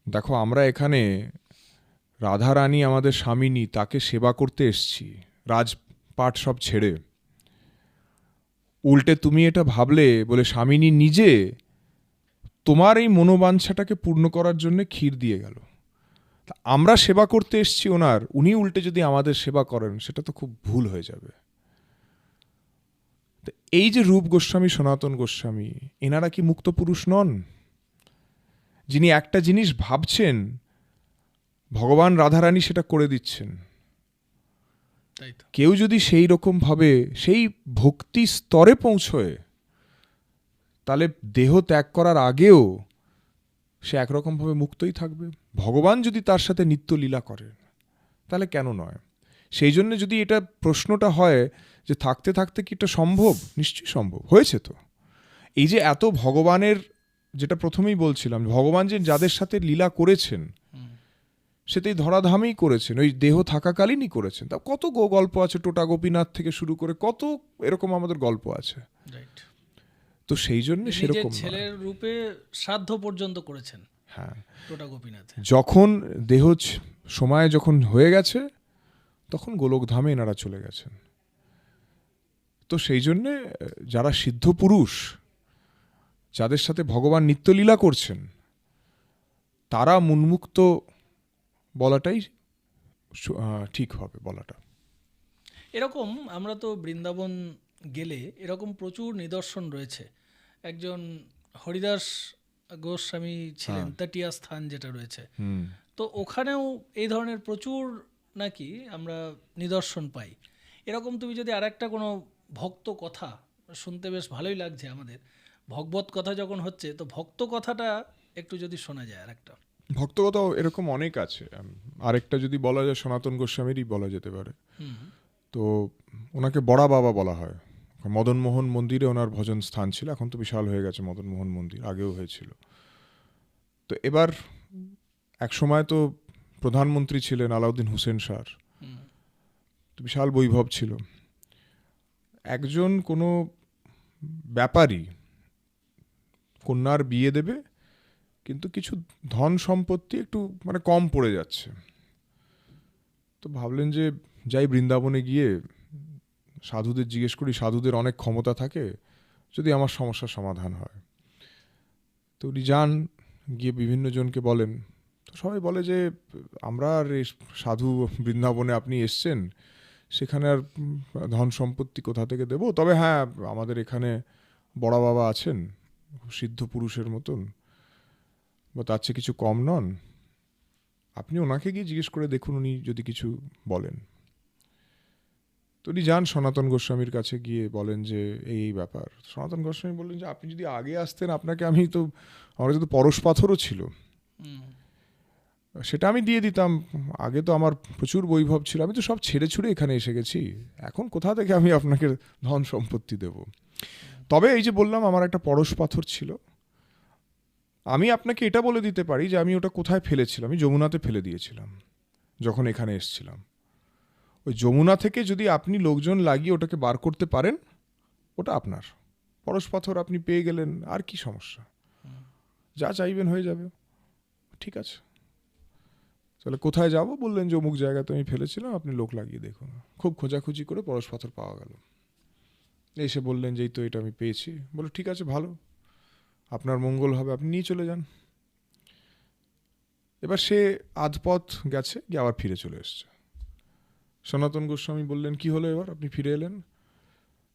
দেখো আমরা এখানে রাধারানী আমাদের স্বামিনী, তাকে সেবা করতে এসছি রাজপাট সব ছেড়ে। উল্টে তুমি এটা ভাবলে বলে স্বামিনী নিজে তোমার এই মনোবাঞ্ছাটাকে পূর্ণ করার জন্য ক্ষীর দিয়ে গেল। আমরা সেবা করতে এসছি ওনার, উনি উল্টে যদি আমাদের সেবা করেন সেটা তো খুব ভুল হয়ে যাবে। এই যে রূপ গোস্বামী, সনাতন গোস্বামী, এনারা কি মুক্ত পুরুষ নন? যিনি একটা জিনিস ভাবছেন, ভগবান রাধারানী সেটা করে দিচ্ছেন। কেউ যদি সেই রকম ভাবে সেই ভক্তি স্তরে পৌঁছয়, তাহলে দেহ ত্যাগ করার আগেও সে একরকম ভাবে মুক্তই থাকবে। ভগবান যদি তার সাথে নিত্য লীলা করেন, তাহলে কেন নয়? সেই জন্য যদি এটা প্রশ্নটা হয় যে থাকতে থাকতে কি এটা সম্ভব, নিশ্চয়ই সম্ভব হয়েছে। তো এই যে এত ভগবানের, যেটা প্রথমেই বলছিলাম, ভগবান যে যাদের সাথে লীলা করেছেন সেটাই ধরাধামেই করেছেন, ওই দেহ থাকাকালীনই করেছেন। তা কত গল্প আছে, টোটা গোপীনাথ থেকে শুরু করে কত এরকম আমাদের গল্প আছে। তো সেই জন্য সেরকম ছেলের রূপে শ্রাদ্ধ পর্যন্ত করেছেন। হ্যাঁ, টোটা গোপীনাথ যখন দেহ সময় যখন হয়ে গেছে, তখন গোলকধামে এনারা চলে গেছেন। তো সেই জন্যে যারা সিদ্ধ পুরুষ, যাদের সাথে ভগবান নিত্যলীলা করছেন, তারা মুন্মুক্ত বলাটাই ঠিক হবে বলাটা। এরকম আমরা তো বৃন্দাবন গেলে এরকম প্রচুর নিদর্শন রয়েছে। একজন হরিদাস গোস্বামী ছিলেন, তটিয়া স্থান যেটা রয়েছে, তো ওখানেও এই ধরনের প্রচুর নাকি আমরা নিদর্শন পাই। এরকম তুমি যদি আরেকটা কোনো ভক্ত কথা, শুনতে বেশ ভালোই লাগছে আমাদের, ভগবত কথা যখন হচ্ছে, তো ভক্ত কথাটা একটু যদি শোনা যায়। আরেকটা ভক্তকথা এরকম অনেক আছে, আরেকটা যদি বলা যায় সনাতন গোস্বামীরই বলা যেতে পারে। তো ওনাকে বড়া বাবা বলা হয়। মদনমোহন মন্দিরে ওনার ভজন স্থান ছিল, এখন তো বিশাল হয়ে গেছে মদনমোহন মন্দির, আগেও হয়েছিল। তো এবার এক সময় তো প্রধানমন্ত্রী ছিলেন আলাউদ্দিন হোসেন শাহ, তো বিশাল বৈভব ছিল। একজন কোনো ব্যাপারী কন্যার বিয়ে দেবে, কিন্তু কিছু ধন সম্পত্তি একটু মানে কম পড়ে যাচ্ছে। তো ভাবলেন যে যাই বৃন্দাবনে গিয়ে সাধুদের জিজ্ঞেস করি, সাধুদের অনেক ক্ষমতা থাকে, যদি আমার সমস্যার সমাধান হয়। তো উনি যান, গিয়ে বিভিন্ন জনকে বলেন। তো সবাই বলে যে আমরা আর সাধু বৃন্দাবনে আপনি এসছেন, সেখানে আর ধন সম্পত্তি কোথা থেকে দেব? তবে হ্যাঁ, আমাদের এখানে বড় বাবা আছেন, সিদ্ধ পুরুষের মতন, বা তার চেয়ে কিছু কম নন, আপনি ওনাকে গিয়ে জিজ্ঞেস করে দেখুন, উনি যদি কিছু বলেন। তো উনি যান সনাতন গোস্বামীর কাছে, গিয়ে বলেন যে এই ব্যাপার। সনাতন গোস্বামী বললেন যে আপনি যদি আগে আসতেন, আপনাকে আমি তো, আমার কাছে তো পরশ পাথরও ছিল, সেটা আমি দিয়ে দিতাম। আগে তো আমার প্রচুর বৈভব ছিল, আমি তো সব ছেড়ে ছুড়ে এখানে এসে গেছি, এখন কোথা থেকে আমি আপনাকে ধন সম্পত্তি দেব? তবে এই যে বললাম আমার একটা পরশ পাথর ছিল, আমি আপনাকে এটা বলে দিতে পারি যে আমি ওটা কোথায় ফেলেছিলাম। আমি যমুনাতে ফেলে দিয়েছিলাম যখন এখানে এসেছিলাম। ওই যমুনা থেকে যদি আপনি লোকজন লাগিয়ে ওটাকে বার করতে পারেন, ওটা আপনার পরশ পাথর, আপনি পেয়ে গেলেন, আর কি সমস্যা? যা চাইবেন হয়ে যাবে। ঠিক আছে, তাহলে কোথায় যাব? বললেন যে অমুক জায়গাতে আমি ফেলেছিলাম, আপনি লোক লাগিয়ে দেখুন। খুব খোঁজাখুঁজি করে পরশ পাথর পাওয়া গেল। এসে বললেন যে এই তো এটা আমি পেয়েছি। বলে ঠিক আছে, ভালো, আপনার মঙ্গল হবে, আপনি নিয়ে চলে যান। এবার সে আধপথ গেছে, গিয়ে আবার ফিরে চলে এসছে। সনাতন গোস্বামী বললেন কি হলো এবার, আপনি ফিরে এলেন?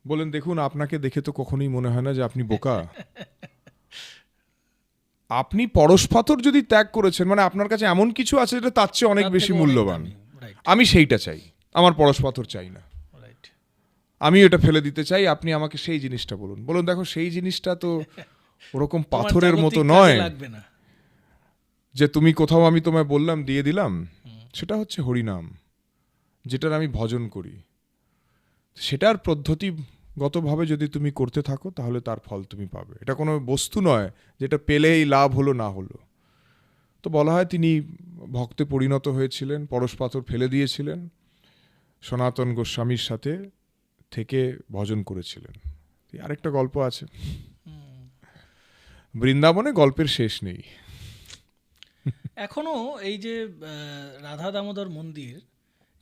বললেন দেখুন, আপনাকে দেখে তো কখনোই মনে হয় না যে আপনি বোকা। আপনি পরশ পাথর যদি ত্যাগ করেছেন, মানে আপনার কাছে এমন কিছু আছে যেটা তার চেয়ে অনেক বেশি মূল্যবান। আমি সেইটা চাই, আমার পরশ পাথর চাই না, আমি এটা ফেলে দিতে চাই। আপনি আমাকে সেই জিনিসটা বলুন। বলুন দেখো, সেই জিনিসটা তো ওরকম পাথরের মতো নয় যে তুমি কোথাও আমি তোমায় বললাম দিয়ে দিলাম। সেটা হচ্ছে হরিনাম, যেটার আমি ভজন করি। সেটার পদ্ধতিগতভাবে যদি তুমি করতে থাকো, তাহলে তার ফল তুমি পাবে। এটা কোনো বস্তু নয় যেটা পেলেই লাভ হলো না হলো। তো বলা হয় তিনি ভক্তে পরিণত হয়েছিলেন, পরশ পাথর ফেলে দিয়েছিলেন, সনাতন গোস্বামীর সাথে থেকে ভজন করেছিলেন। আরেকটা গল্প আছে, বৃন্দাবনে গল্পের শেষ নেই। এখনো এই যে রাধা দামোদর মন্দির,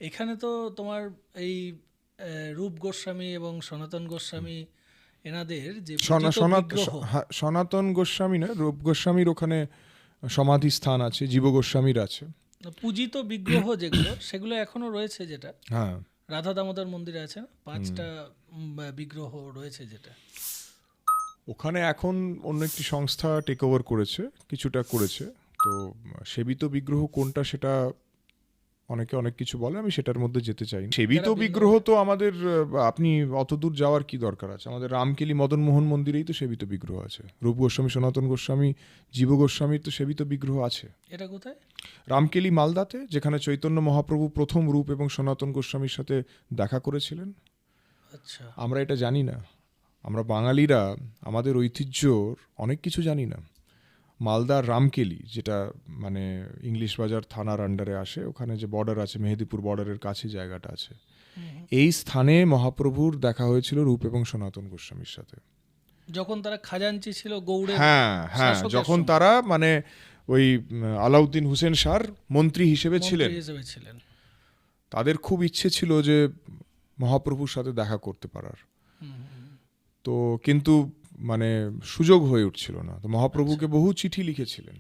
এখানে তো তোমার এই রূপ গোস্বামী এবং সনাতন গোস্বামী এনাদের যে সনাতন গোস্বামী না, রূপ গোস্বামীর ওখানে সমাধি স্থান আছে, জীব গোস্বামীর আছে। পূজিত বিগ্রহ যেগুলো, সেগুলো এখনো রয়েছে, যেটা হ্যাঁ রাধা দামোদর মন্দিরে আছে না, 5টা বিগ্রহ রয়েছে, যেটা ওখানে এখন অন্য একটি সংস্থা টেক ওভার করেছে, কিছুটা করেছে। তো সেবিত বিগ্রহ কোনটা সেটা অনেকে অনেক কিছু বলে, আমি সেটার মধ্যে যেতে চাই না। সেবিত বিগ্রহ তো আমাদের, আপনি অত দূর যাওয়ার কি দরকার আছে? আমাদের রামকেলি মদন মোহন মন্দিরেই তো সেবিত বিগ্রহ আছে। রূপ গোস্বামী, সনাতন গোস্বামী, জীব গোস্বামীর তো সেবিত বিগ্রহ আছে। এটা কোথায়? রামকেলি মালদাতে, যেখানে চৈতন্য মহাপ্রভু প্রথম রূপ এবং সনাতন গোস্বামীর সাথে দেখা করেছিলেন। আচ্ছা, আমরা এটা জানি না। আমরা বাঙালিরা আমাদের ঐতিহ্যর অনেক কিছু জানি না। মালদার রামকেলি, যেটা মানে ইংলিশ বাজার থানার আন্ডারে আসে, ওখানে যে বর্ডার আছে, মেহেদিপুর বর্ডারের কাছে জায়গাটা আছে, এই স্থানে মহাপ্রভুর দেখা হয়েছিল রূপ এবং সনাতন গোস্বামীর সাথে, যখন তারা খাজাঞ্চি ছিল গৌড়ের। হ্যাঁ হ্যাঁ, যখন তারা মানে ওই আলাউদ্দিন হোসেন শাহর মন্ত্রী হিসেবে ছিলেন। তাদের খুব ইচ্ছে ছিল যে মহাপ্রভুর সাথে দেখা করতে পারার, তো কিন্তু মানে সুযোগ হয়ে উঠছিল না। তো মহাপ্রভুকে বহু চিঠি লিখেছিলেন।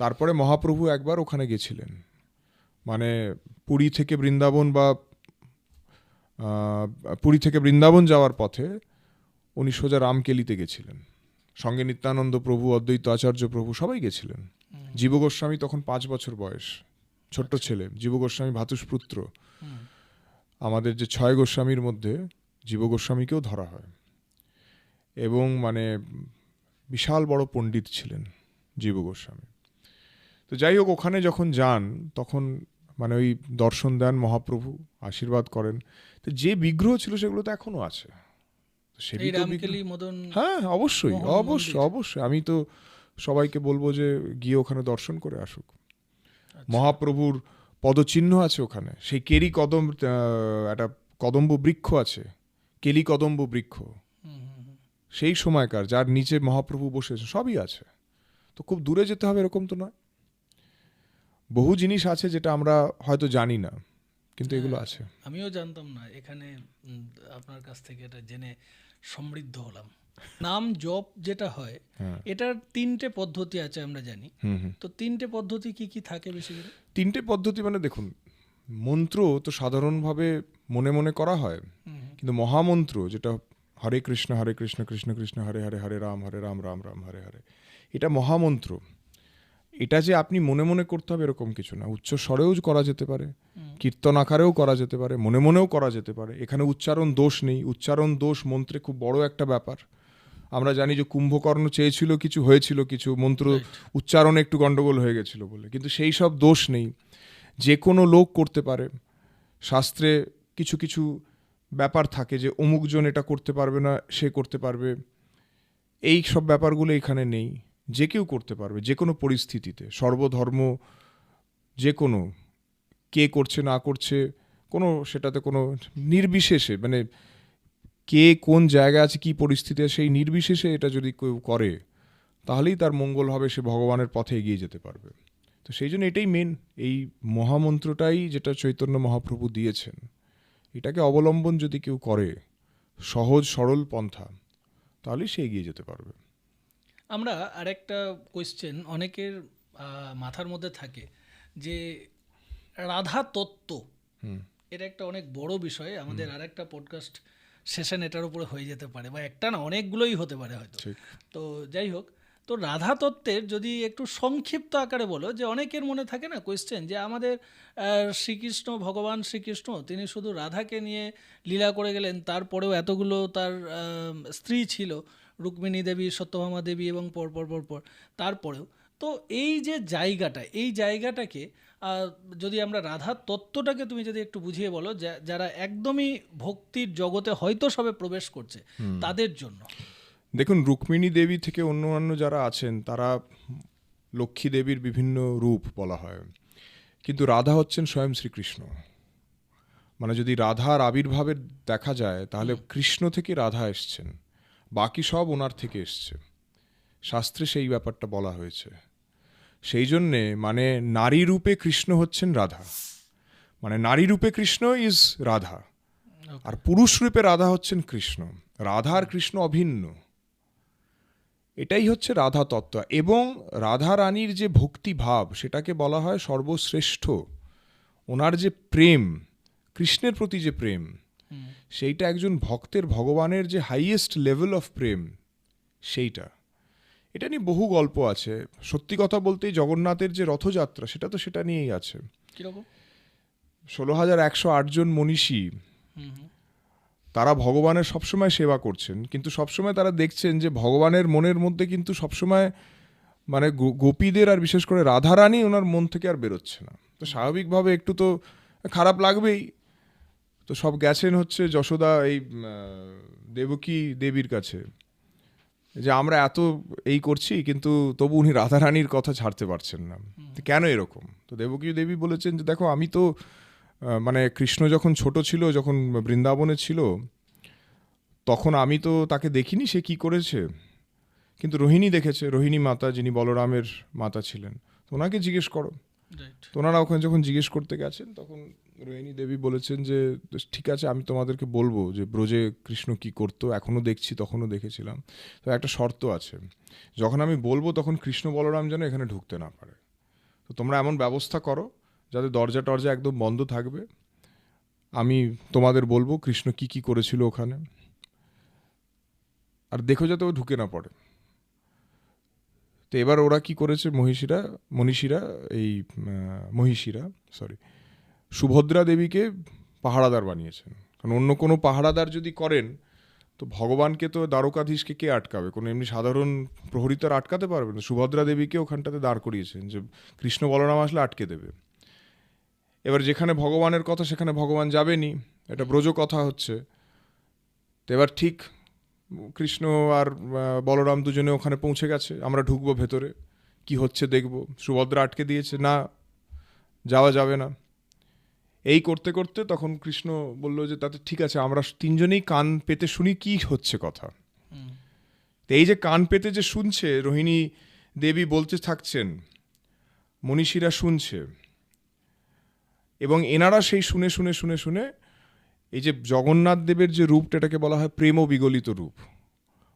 তারপরে মহাপ্রভু একবার ওখানে গেছিলেন, মানে পুরী থেকে বৃন্দাবন যাওয়ার পথে উনি সোজা রামকেলিতে গেছিলেন। সঙ্গে নিত্যানন্দ প্রভু, অদ্বৈত আচার্য প্রভু সবাই গেছিলেন। জীব গোস্বামী তখন 5 বছর বয়স, ছোট্ট ছেলে। জীব গোস্বামী ভাতুষপুত্র। আমাদের যে 6 গোস্বামীর মধ্যে জীব গোস্বামীকেও ধরা হয়, এবং মানে বিশাল বড় পণ্ডিত ছিলেন জীব গোস্বামী। তো যাই হোক, ওখানে যখন যান তখন মানে ওই দর্শন দেন মহাপ্রভু, আশীর্বাদ করেন। তো যে বিগ্রহ ছিল সেগুলো তো এখনো আছে। হ্যাঁ, অবশ্যই অবশ্যই। আমি তো সবাইকে বলবো যে গিয়ে ওখানে দর্শন করে আসুক। মহাপ্রভুর পদচিহ্ন আছে ওখানে, সেই কেরি কদম, একটা কদম্ব বৃক্ষ আছে, কেলি কদম্ব বৃক্ষ, সেই সময়কার, যার নিচে মহাপ্রভু বসেছে, সবই আছে। তো খুব দূরে যেতে হবে এরকম তো নয়। বহু জিনিস আছে যেটা আমরা হয়তো জানি না, কিন্তু এগুলো আছে। আমিও জানতাম না, এখানে আপনার কাছ থেকে এটা জেনে সমৃদ্ধ হলাম। নাম জপ যেটা হয়, হ্যাঁ। এটার 3টে পদ্ধতি আছে আমরা জানি। হুম হুম। তো 3টে পদ্ধতি কি কি থাকে বেশি করে? 3টে পদ্ধতি মানে দেখুন, মন্ত্র তো সাধারণভাবে মনে মনে করা হয়, কিন্তু মহামন্ত্র যেটা হরে কৃষ্ণ কৃষ্ণ কৃষ্ণ হরে হরে, হরে রাম রাম রাম হরে হরে, এটা মহামন্ত্র। এটা যে আপনি মনে মনে করতে হবে এরকম কিছু না। উচ্চ স্বরেও করা যেতে পারে, কীর্তন আকারেও করা যেতে পারে, মনে মনেও করা যেতে পারে। এখানে উচ্চারণ দোষ নেই। উচ্চারণ দোষ মন্ত্রে খুব বড় একটা ব্যাপার। আমরা জানি যে কুম্ভকর্ণ চেয়েছিল কিছু, হয়েছিল কিছু, মন্ত্র উচ্চারণে একটু গন্ডগোল হয়ে গেছিল বলে, কিন্তু সেই সব দোষ নেই। যে কোনো লোক করতে পারে। শাস্ত্রে কিছু কিছু ব্যাপার থাকে যে অমুকজন এটা করতে পারবে না, সে করতে পারবে, এই সব ব্যাপারগুলো এখানে নেই। যে কেউ করতে পারবে, যে কোনো পরিস্থিতিতে, সর্বধর্ম, যে কোনো, কে করছে না করছে, কোনো সেটাতে কোনো নির্বিশেষে, মানে কে কোন জায়গায় আছে, কী পরিস্থিতি আছে, সেই নির্বিশেষে এটা যদি কেউ করে তাহলেই তার মঙ্গল হবে, সে ভগবানের পথে এগিয়ে যেতে পারবে। তো সেই জন্য এটাই মেন, এই মহামন্ত্রটাই যেটা চৈতন্য মহাপ্রভু দিয়েছেন, এটাকে অবলম্বন যদি কেউ করে, সহজ সরল পন্থা, তাহলেই সে এগিয়ে যেতে পারবে। আমরা আরেকটা কোয়েশ্চেন অনেকের মাথার মধ্যে থাকে যে রাধা তত্ত্ব, এটা একটা অনেক বড় বিষয়। আমাদের আরেকটা পডকাস্ট সেশন এটার উপরে হয়ে যেতে পারে, বা একটা না, অনেকগুলোই হতে পারে হয়তো। তো যাই হোক, তো রাধা তত্ত্বের যদি একটু সংক্ষিপ্ত আকারে বলো, যে অনেকের মনে থাকে না কোয়েশ্চেন, যে আমাদের শ্রীকৃষ্ণ, ভগবান শ্রীকৃষ্ণ, তিনি শুধু রাধাকে নিয়ে লীলা করে গেলেন, তারপরেও এতগুলো তার স্ত্রী ছিল, রুক্মিণী দেবী, সত্যভামা দেবী এবং পর তারপরেও। তো এই যে জায়গাটা, এই জায়গাটাকে যদি আমরা রাধার তত্ত্বটাকে তুমি যদি একটু বুঝিয়ে বলো, যারা একদমই ভক্তির জগতে হয়তো সবে প্রবেশ করছে তাদের জন্য। দেখুন, রুক্মিণী দেবী থেকে অন্যান্য যারা আছেন তারা লক্ষ্মী দেবীর বিভিন্ন রূপ বলা হয়, কিন্তু রাধা হচ্ছেন স্বয়ং শ্রীকৃষ্ণ। মানে যদি রাধার আবির্ভাবের দেখা যায় তাহলে কৃষ্ণ থেকে রাধা এসছেন, বাকি সব ওনার থেকে এসছে। শাস্ত্রে সেই ব্যাপারটা বলা হয়েছে। সেই জন্যে মানে নারী রূপে কৃষ্ণ হচ্ছেন রাধা, মানে নারী রূপে কৃষ্ণ ইজ রাধা, আর পুরুষ রূপে রাধা হচ্ছেন কৃষ্ণ। রাধা আর কৃষ্ণ অভিন্ন, এটাই হচ্ছে রাধা তত্ত্ব। এবং রাধা রানীর যে ভক্তি ভাব, সেটাকে বলা হয় সর্বশ্রেষ্ঠ। ওনার যে প্রেম, কৃষ্ণের প্রতি যে প্রেম, সেইটা একজন ভক্তের ভগবানের যে হাইয়েস্ট লেভেল অফ প্রেম, সেইটা। এটা নিয়ে বহু গল্প আছে। সত্যি কথা বলতে জগন্নাথের যে রথযাত্রা, সেটা তো সেটা নিয়েই আছে। কিরকম? 16,108 জন মনীষী, তারা ভগবানের সবসময় সেবা করছেন, কিন্তু সবসময় তারা দেখছেন যে ভগবানের মনের মধ্যে কিন্তু সবসময় মানে গোপীদের আর বিশেষ করে রাধারানী ওনার মন থেকে আর বেরোচ্ছে না। তো স্বাভাবিকভাবে একটু তো খারাপ লাগবেই। তো সব গেছেন হচ্ছে যশোদা এই দেবকী দেবীর কাছে, যে আমরা এত এই করছি কিন্তু তবু উনি রাধারানীর কথা ছাড়তে পারছেন না, কেন এরকম? তো দেবকী দেবী বলেছেন যে দেখো, আমি তো মানে কৃষ্ণ যখন ছোট ছিল, যখন বৃন্দাবনে ছিল, তখন আমি তো তাকে দেখিনি সে কি করেছে, কিন্তু রোহিণী দেখেছে, রোহিণী মাতা, যিনি বলরামের মাতা ছিলেন, তো ওনাকে জিজ্ঞেস করো। তো ওনারা ওখানে যখন জিজ্ঞেস করতে গেছেন, তখন রোহিণী দেবী বলেছেন যে ঠিক আছে, আমি তোমাদেরকে বলবো যে ব্রজে কৃষ্ণ কি করতো, এখনও দেখছি, তখনও দেখেছিলাম, তো একটা শর্ত আছে, যখন আমি বলবো তখন কৃষ্ণ বলরাম যেন এখানে ঢুকতে না পারে। তো তোমরা এমন ব্যবস্থা করো যাতে দরজা টরজা একদম বন্ধ থাকবে, আমি তোমাদের বলবো কৃষ্ণ কি কি করেছিল ওখানে, আর দেখো যাতে ও ঢুকে না পড়ে। তো এবার ওরা কি করেছে, মহিষীরা সুভদ্রা দেবীকে পাহারাদার বানিয়েছেন। কারণ অন্য কোনো পাহারাদার যদি করেন তো ভগবানকে তো দ্বারকাধীশকে কে আটকাবে, কোনো এমনি সাধারণ প্রহরী তো আর আটকাতে পারবে না। সুভদ্রা দেবীকে ওখানটাতে দাঁড় করিয়েছেন যে কৃষ্ণ বলরাম আসলে আটকে দেবে। এবার যেখানে ভগবানের কথা সেখানে ভগবান যাবেনি, এটা ব্রজ কথা হচ্ছে। তো এবার ঠিক কৃষ্ণ আর বলরাম দুজনে ওখানে পৌঁছে গেছে, আমরা ঢুকবো ভেতরে, কি হচ্ছে দেখব। সুভদ্রা আটকে দিয়েছে, না যাওয়া যাবে না। এই করতে করতে তখন কৃষ্ণ বলল যে তাতে ঠিক আছে, আমরা তিনজনেই কান পেতে শুনি কি হচ্ছে কথা। তো এই যে কান পেতে যে শুনছে, রোহিণী দেবী বলতে থাকছেন, মনীষীরা শুনছে, এবং এনারা সেই শুনে শুনে শুনে শুনে এই যে জগন্নাথ দেবের যে রূপটা, এটাকে বলা হয় প্রেম বিগলিত রূপ।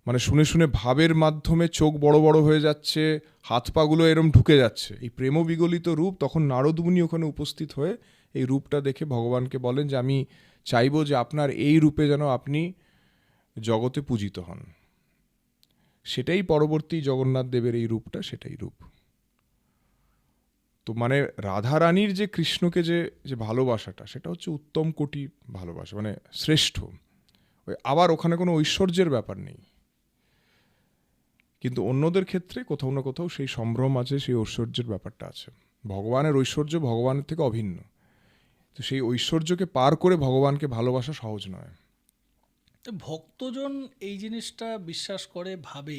মানে শুনে শুনে ভাবের মাধ্যমে চোখ বড় বড় হয়ে যাচ্ছে, হাত পাগুলো এরম ঢুকে যাচ্ছে। এই প্রেম বিগলিত রূপ, তখন নারদ মুনি ওখানে উপস্থিত হয়ে এই রূপটা দেখে ভগবানকে বলেন যে আমি চাইবো যে আপনার এই রূপে যেন আপনি জগতে পূজিত হন। সেটাই পরবর্তী জগন্নাথ দেবের এই রূপটা, সেটাই রূপ। তো মানে রাধারানীর যে কৃষ্ণকে যে যে ভালোবাসাটা, সেটা হচ্ছে উত্তম কোটি ভালোবাসা, মানে শ্রেষ্ঠ। আবার ওখানে কোনো ঐশ্বর্যের ব্যাপার নেই, কিন্তু অন্যদের ক্ষেত্রে কোথাও না কোথাও সেই সম্ভ্রম আছে, সেই ঐশ্বর্যের ব্যাপারটা আছে। ভগবানের ঐশ্বর্য ভগবানের থেকে অভিন্ন, তো সেই ঐশ্বর্যকে পার করে ভগবানকে ভালোবাসা সহজ নয়। ভক্তজন এই জিনিসটা বিশ্বাস করে, ভাবে,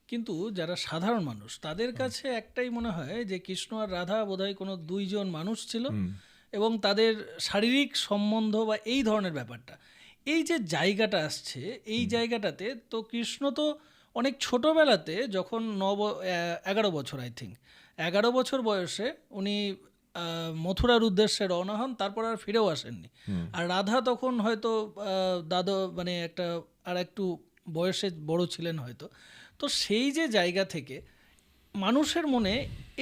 কিন্তু যারা সাধারণ মানুষ তাদের কাছে একটাই মনে হয় যে কৃষ্ণ আর রাধা বোধহয় কোনো দুইজন মানুষ ছিল, এবং তাদের শারীরিক সম্বন্ধ বা এই ধরনের ব্যাপারটা, এই যে জায়গাটা আসছে, এই জায়গাটাতে তো কৃষ্ণ তো অনেক ছোটোবেলাতে, যখন 11 বছর, আই থিঙ্ক 11 বছর বয়সে উনি মথুরার উদ্দেশ্যে রওনা হন, তারপর আর ফিরেও আসেননি। আর রাধা তখন হয়তো দাদা মানে একটা আর একটু বয়সে বড় ছিলেন হয়তো। তো সেই যে জায়গা থেকে মানুষের মনে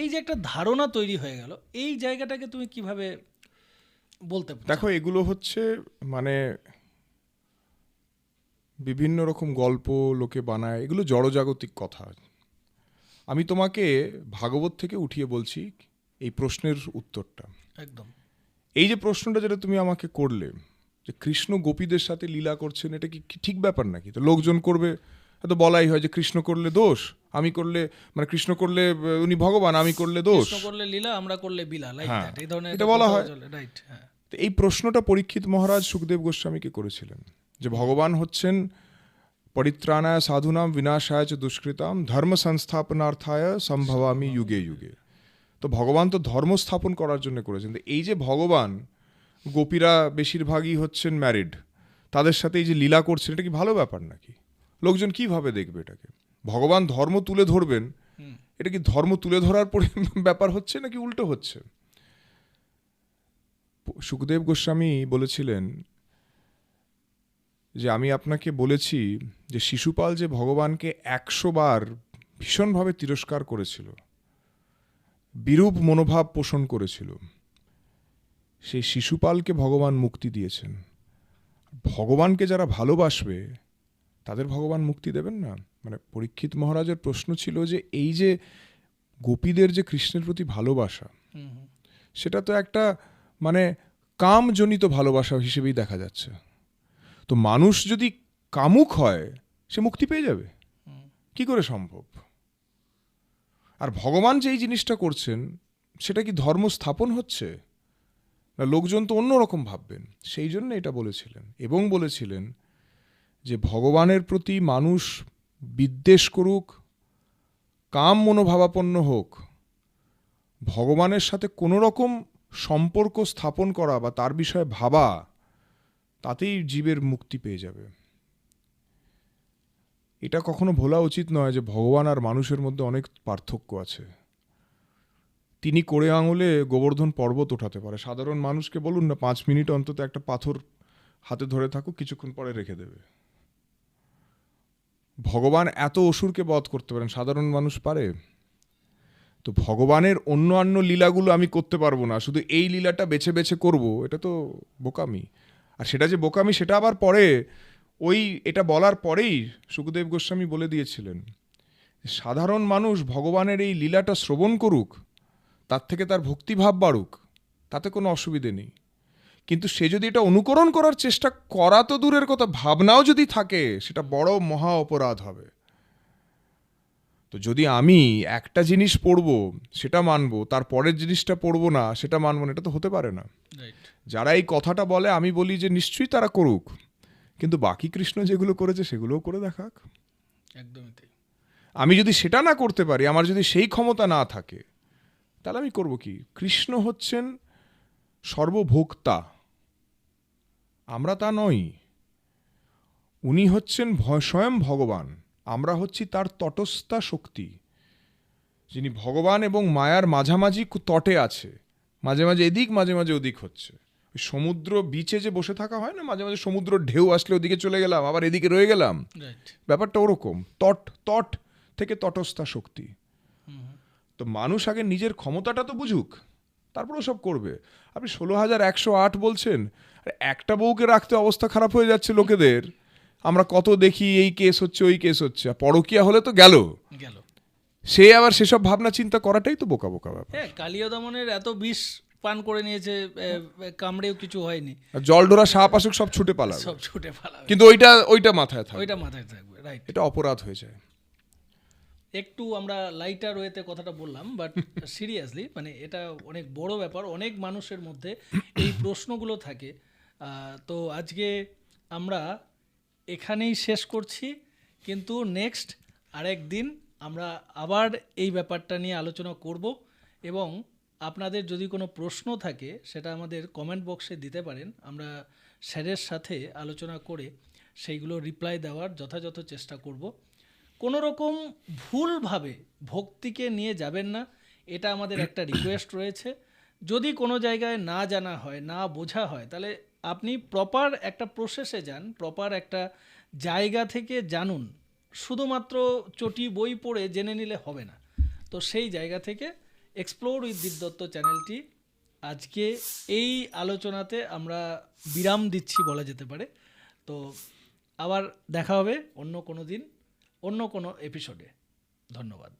এই যে একটা ধারণা তৈরি হয়ে গেল, এই জায়গাটাকে তুমি কিভাবে বলতে পারো? দেখো, এগুলো হচ্ছে মানে বিভিন্ন রকম গল্প লোকে বানায়, এগুলো জড়জাগতিক কথা। আমি তোমাকে ভাগবত থেকে উঠিয়ে বলছি এই প্রশ্নের উত্তরটা। একদম। এই যে প্রশ্নটা যেটা তুমি আমাকে করলে, যে কৃষ্ণ গোপীদের সাথে লীলা করছেন, এটা কি ঠিক ব্যাপার নাকি? তো লোকজন করবে, হয়তো বলাই হয় যে কৃষ্ণ করলে দোষ, আমি করলে, মানে কৃষ্ণ করলে উনি ভগবান, আমি করলে দোষ, কৃষ্ণ করলে লীলা, আমরা করলে বিলা, লাইক হ্যাঁ, দ্যাট, এই ধরনের এটা বলা হয়। রাইট, হ্যাঁ। তো এই প্রশ্নটা পরীক্ষিত মহারাজ সুখদেব গোস্বামীকে করেছিলেন, যে ভগবান হচ্ছেন পরিত্রাণায় সাধুনাম বিনাশায় চ দুষ্কৃতাম ধর্ম সংস্থাপনার্থায় সম্ভবামি যুগে যুগে। তো ভগবান তো ধর্ম স্থাপন করার জন্য করেছেন। তো এই যে ভগবান, গোপীরা বেশিরভাগই হচ্ছেন ম্যারিড, তাদের সাথে এই যে লীলা করছেন, এটা কি ভালো ব্যাপার নাকি? লোকজন কিভাবে দেখবে এটাকে? ভগবান ধর্ম তুলে ধরবেন, এটা কি ধর্ম তুলে ধরার পরে ব্যাপার হচ্ছে নাকি উল্টো হচ্ছে? সুখদেব গোস্বামী বলেছিলেন যে আমি আপনাকে বলেছি যে শিশুপাল যে ভগবানকে 100 বার ভীষণভাবে তিরস্কার করেছিল, বিরূপ মনোভাব পোষণ করেছিল, সেই শিশুপালকে ভগবান মুক্তি দিয়েছেন। ভগবানকে যারা ভালোবাসবে তাদের ভগবান মুক্তি দেবেন না? মানে পরীক্ষিত মহারাজের প্রশ্ন ছিল যে এই যে গোপীদের যে কৃষ্ণের প্রতি ভালোবাসা, সেটা তো একটা মানে কামজনিত ভালোবাসা হিসেবেই দেখা যাচ্ছে। তো মানুষ যদি কামুক হয়, সে মুক্তি পেয়ে যাবে কি করে সম্ভব? আর ভগবান যে এই জিনিসটা করছেন, সেটা কি ধর্ম স্থাপন হচ্ছে না? লোকজন তো অন্যরকম ভাববেন। সেই জন্য এটা বলেছিলেন, এবং বলেছিলেন যে ভগবানের প্রতি মানুষ বিদ্বেষ করুক, কাম মনোভাবাপন্ন হোক, ভগবানের সাথে কোনো রকম সম্পর্ক স্থাপন করা বা তার বিষয়ে ভাবা, তাতেই জীবের মুক্তি পেয়ে যাবে। এটা কখনো ভোলা উচিত নয় যে ভগবান আর মানুষের মধ্যে অনেক পার্থক্য আছে। তিনি কোড়ে আঙুলে গোবর্ধন পর্বত ওঠাতে পারে, সাধারণ মানুষকে বলুন না 5 মিনিট অন্তত একটা পাথর হাতে ধরে থাকুক, কিছুক্ষণ পরে রেখে দেবে। ভগবান এত অসুরকে বধ করতে পারেন, সাধারণ মানুষ পারে? তো ভগবানের অন্য লীলাগুলো আমি করতে পারবো না, শুধু এই লীলাটা বেছে বেছে করব, এটা তো বোকামি। আর সেটা যে বোকামি, সেটা আবার পরে ওই এটা বলার পরেই সুখদেব গোস্বামী বলে দিয়েছিলেন, সাধারণ মানুষ ভগবানের এই লীলাটা শ্রবণ করুক, তার থেকে তার ভক্তিভাব বাড়ুক, তাতে কোনো অসুবিধে নেই। কিন্তু সে যদি এটা অনুকরণ করার চেষ্টা করা তো দূরের কথা, ভাবনাও যদি থাকে, সেটা বড় মহা অপরাধ হবে। তো যদি আমি একটা জিনিস পড়বো, সেটা মানবো, তার পরের জিনিসটা পড়বো না, সেটা মানবো না, এটা তো হতে পারে না। যারা এই কথাটা বলে, আমি বলি যে নিশ্চয়ই তারা করুক, কিন্তু বাকি কৃষ্ণ যেগুলো করেছে সেগুলোও করে দেখাক। একদমই তাই। আমি যদি সেটা না করতে পারি, আমার যদি সেই ক্ষমতা না থাকে, তাহলে আমি করব কি? কৃষ্ণ হচ্ছেন সর্বভোক্তা, আমরা তা নই। উনি হচ্ছেন স্বয়ং ভগবান, আমরা হচ্ছি তার তটস্থা শক্তি, যিনি ভগবান এবং মায়ার মাঝামাঝি তটে আছে, মাঝে মাঝে এদিক মাঝে মাঝে ওদিক হচ্ছে। ওই সমুদ্র বিচে যে বসে থাকা হয় না, মাঝে মাঝে সমুদ্র ঢেউ আসলে ওদিকে চলে গেলাম, আবার এদিকে রয়ে গেলাম, রাইট। ব্যাপারটা ওরকম। তট থেকে তটস্থা শক্তি। তো মানুষ আগে নিজের ক্ষমতাটা তো বুঝুক, তারপরে সব করবে। আপনি 16,108 বলছেন, আর একটা বউকে রাখতে অবস্থা খারাপ হয়ে যাচ্ছে লোকেদের। আমরা কত দেখি এই কেস হচ্ছে ওই কেস হচ্ছে, আর পরকীয়া হলে তো গেল। সে আবার সেসব ভাবনা চিন্তা করাটাই তো বোকা বোকা ব্যাপার। হ্যাঁ, কালিয়া দমনের এত বিষ পান করে নিয়েছে, কামড়েও কিছু হয়নি, আর জল ঢোরা সাপ আসুক সব ছুটে পালাবে, সব ছুটে পালাবে, কিন্তু ওইটা মাথায় থাকবে, ওইটা মাথায় থাকবে। রাইট। এটা অপরাধ হয়ে যায়। একটু আমরা লাইটার ওয়েতে কথাটা বললাম, বাট সিরিয়াসলি মানে এটা অনেক বড় ব্যাপার, অনেক মানুষের মধ্যে এই প্রশ্নগুলো থাকে। তো আজকে আমরা এখানেই শেষ করছি, কিন্তু নেক্সট আরেক দিন আমরা আবার এই ব্যাপারটা নিয়ে আলোচনা করব, এবং আপনাদের যদি কোনো প্রশ্ন থাকে সেটা আমাদের কমেন্ট বক্সে দিতে পারেন। আমরা স্যারের সাথে আলোচনা করে সেইগুলো রিপ্লাই দেওয়ার যথাযথ চেষ্টা করব। কোনো রকম ভুলভাবে ভক্তিকে নিয়ে যাবেন না, এটা আমাদের একটা রিকোয়েস্ট রয়েছে। যদি কোনো জায়গায় না জানা হয়, না বোঝা হয়, তাহলে আপনি প্রপার একটা প্রসেসে যান, প্রপার একটা জায়গা থেকে জানুন। শুধুমাত্র চটি বই পড়ে জেনে নিলে হবে না। তো সেই জায়গা থেকে এক্সপ্লোর উইথ দীপদত্ত চ্যানেলটি আজকে এই আলোচনাতে আমরা বিরাম দিচ্ছি বলা যেতে পারে। তো আবার দেখা হবে অন্য কোনো দিন, অন্য কোনো এপিসোডে। ধন্যবাদ।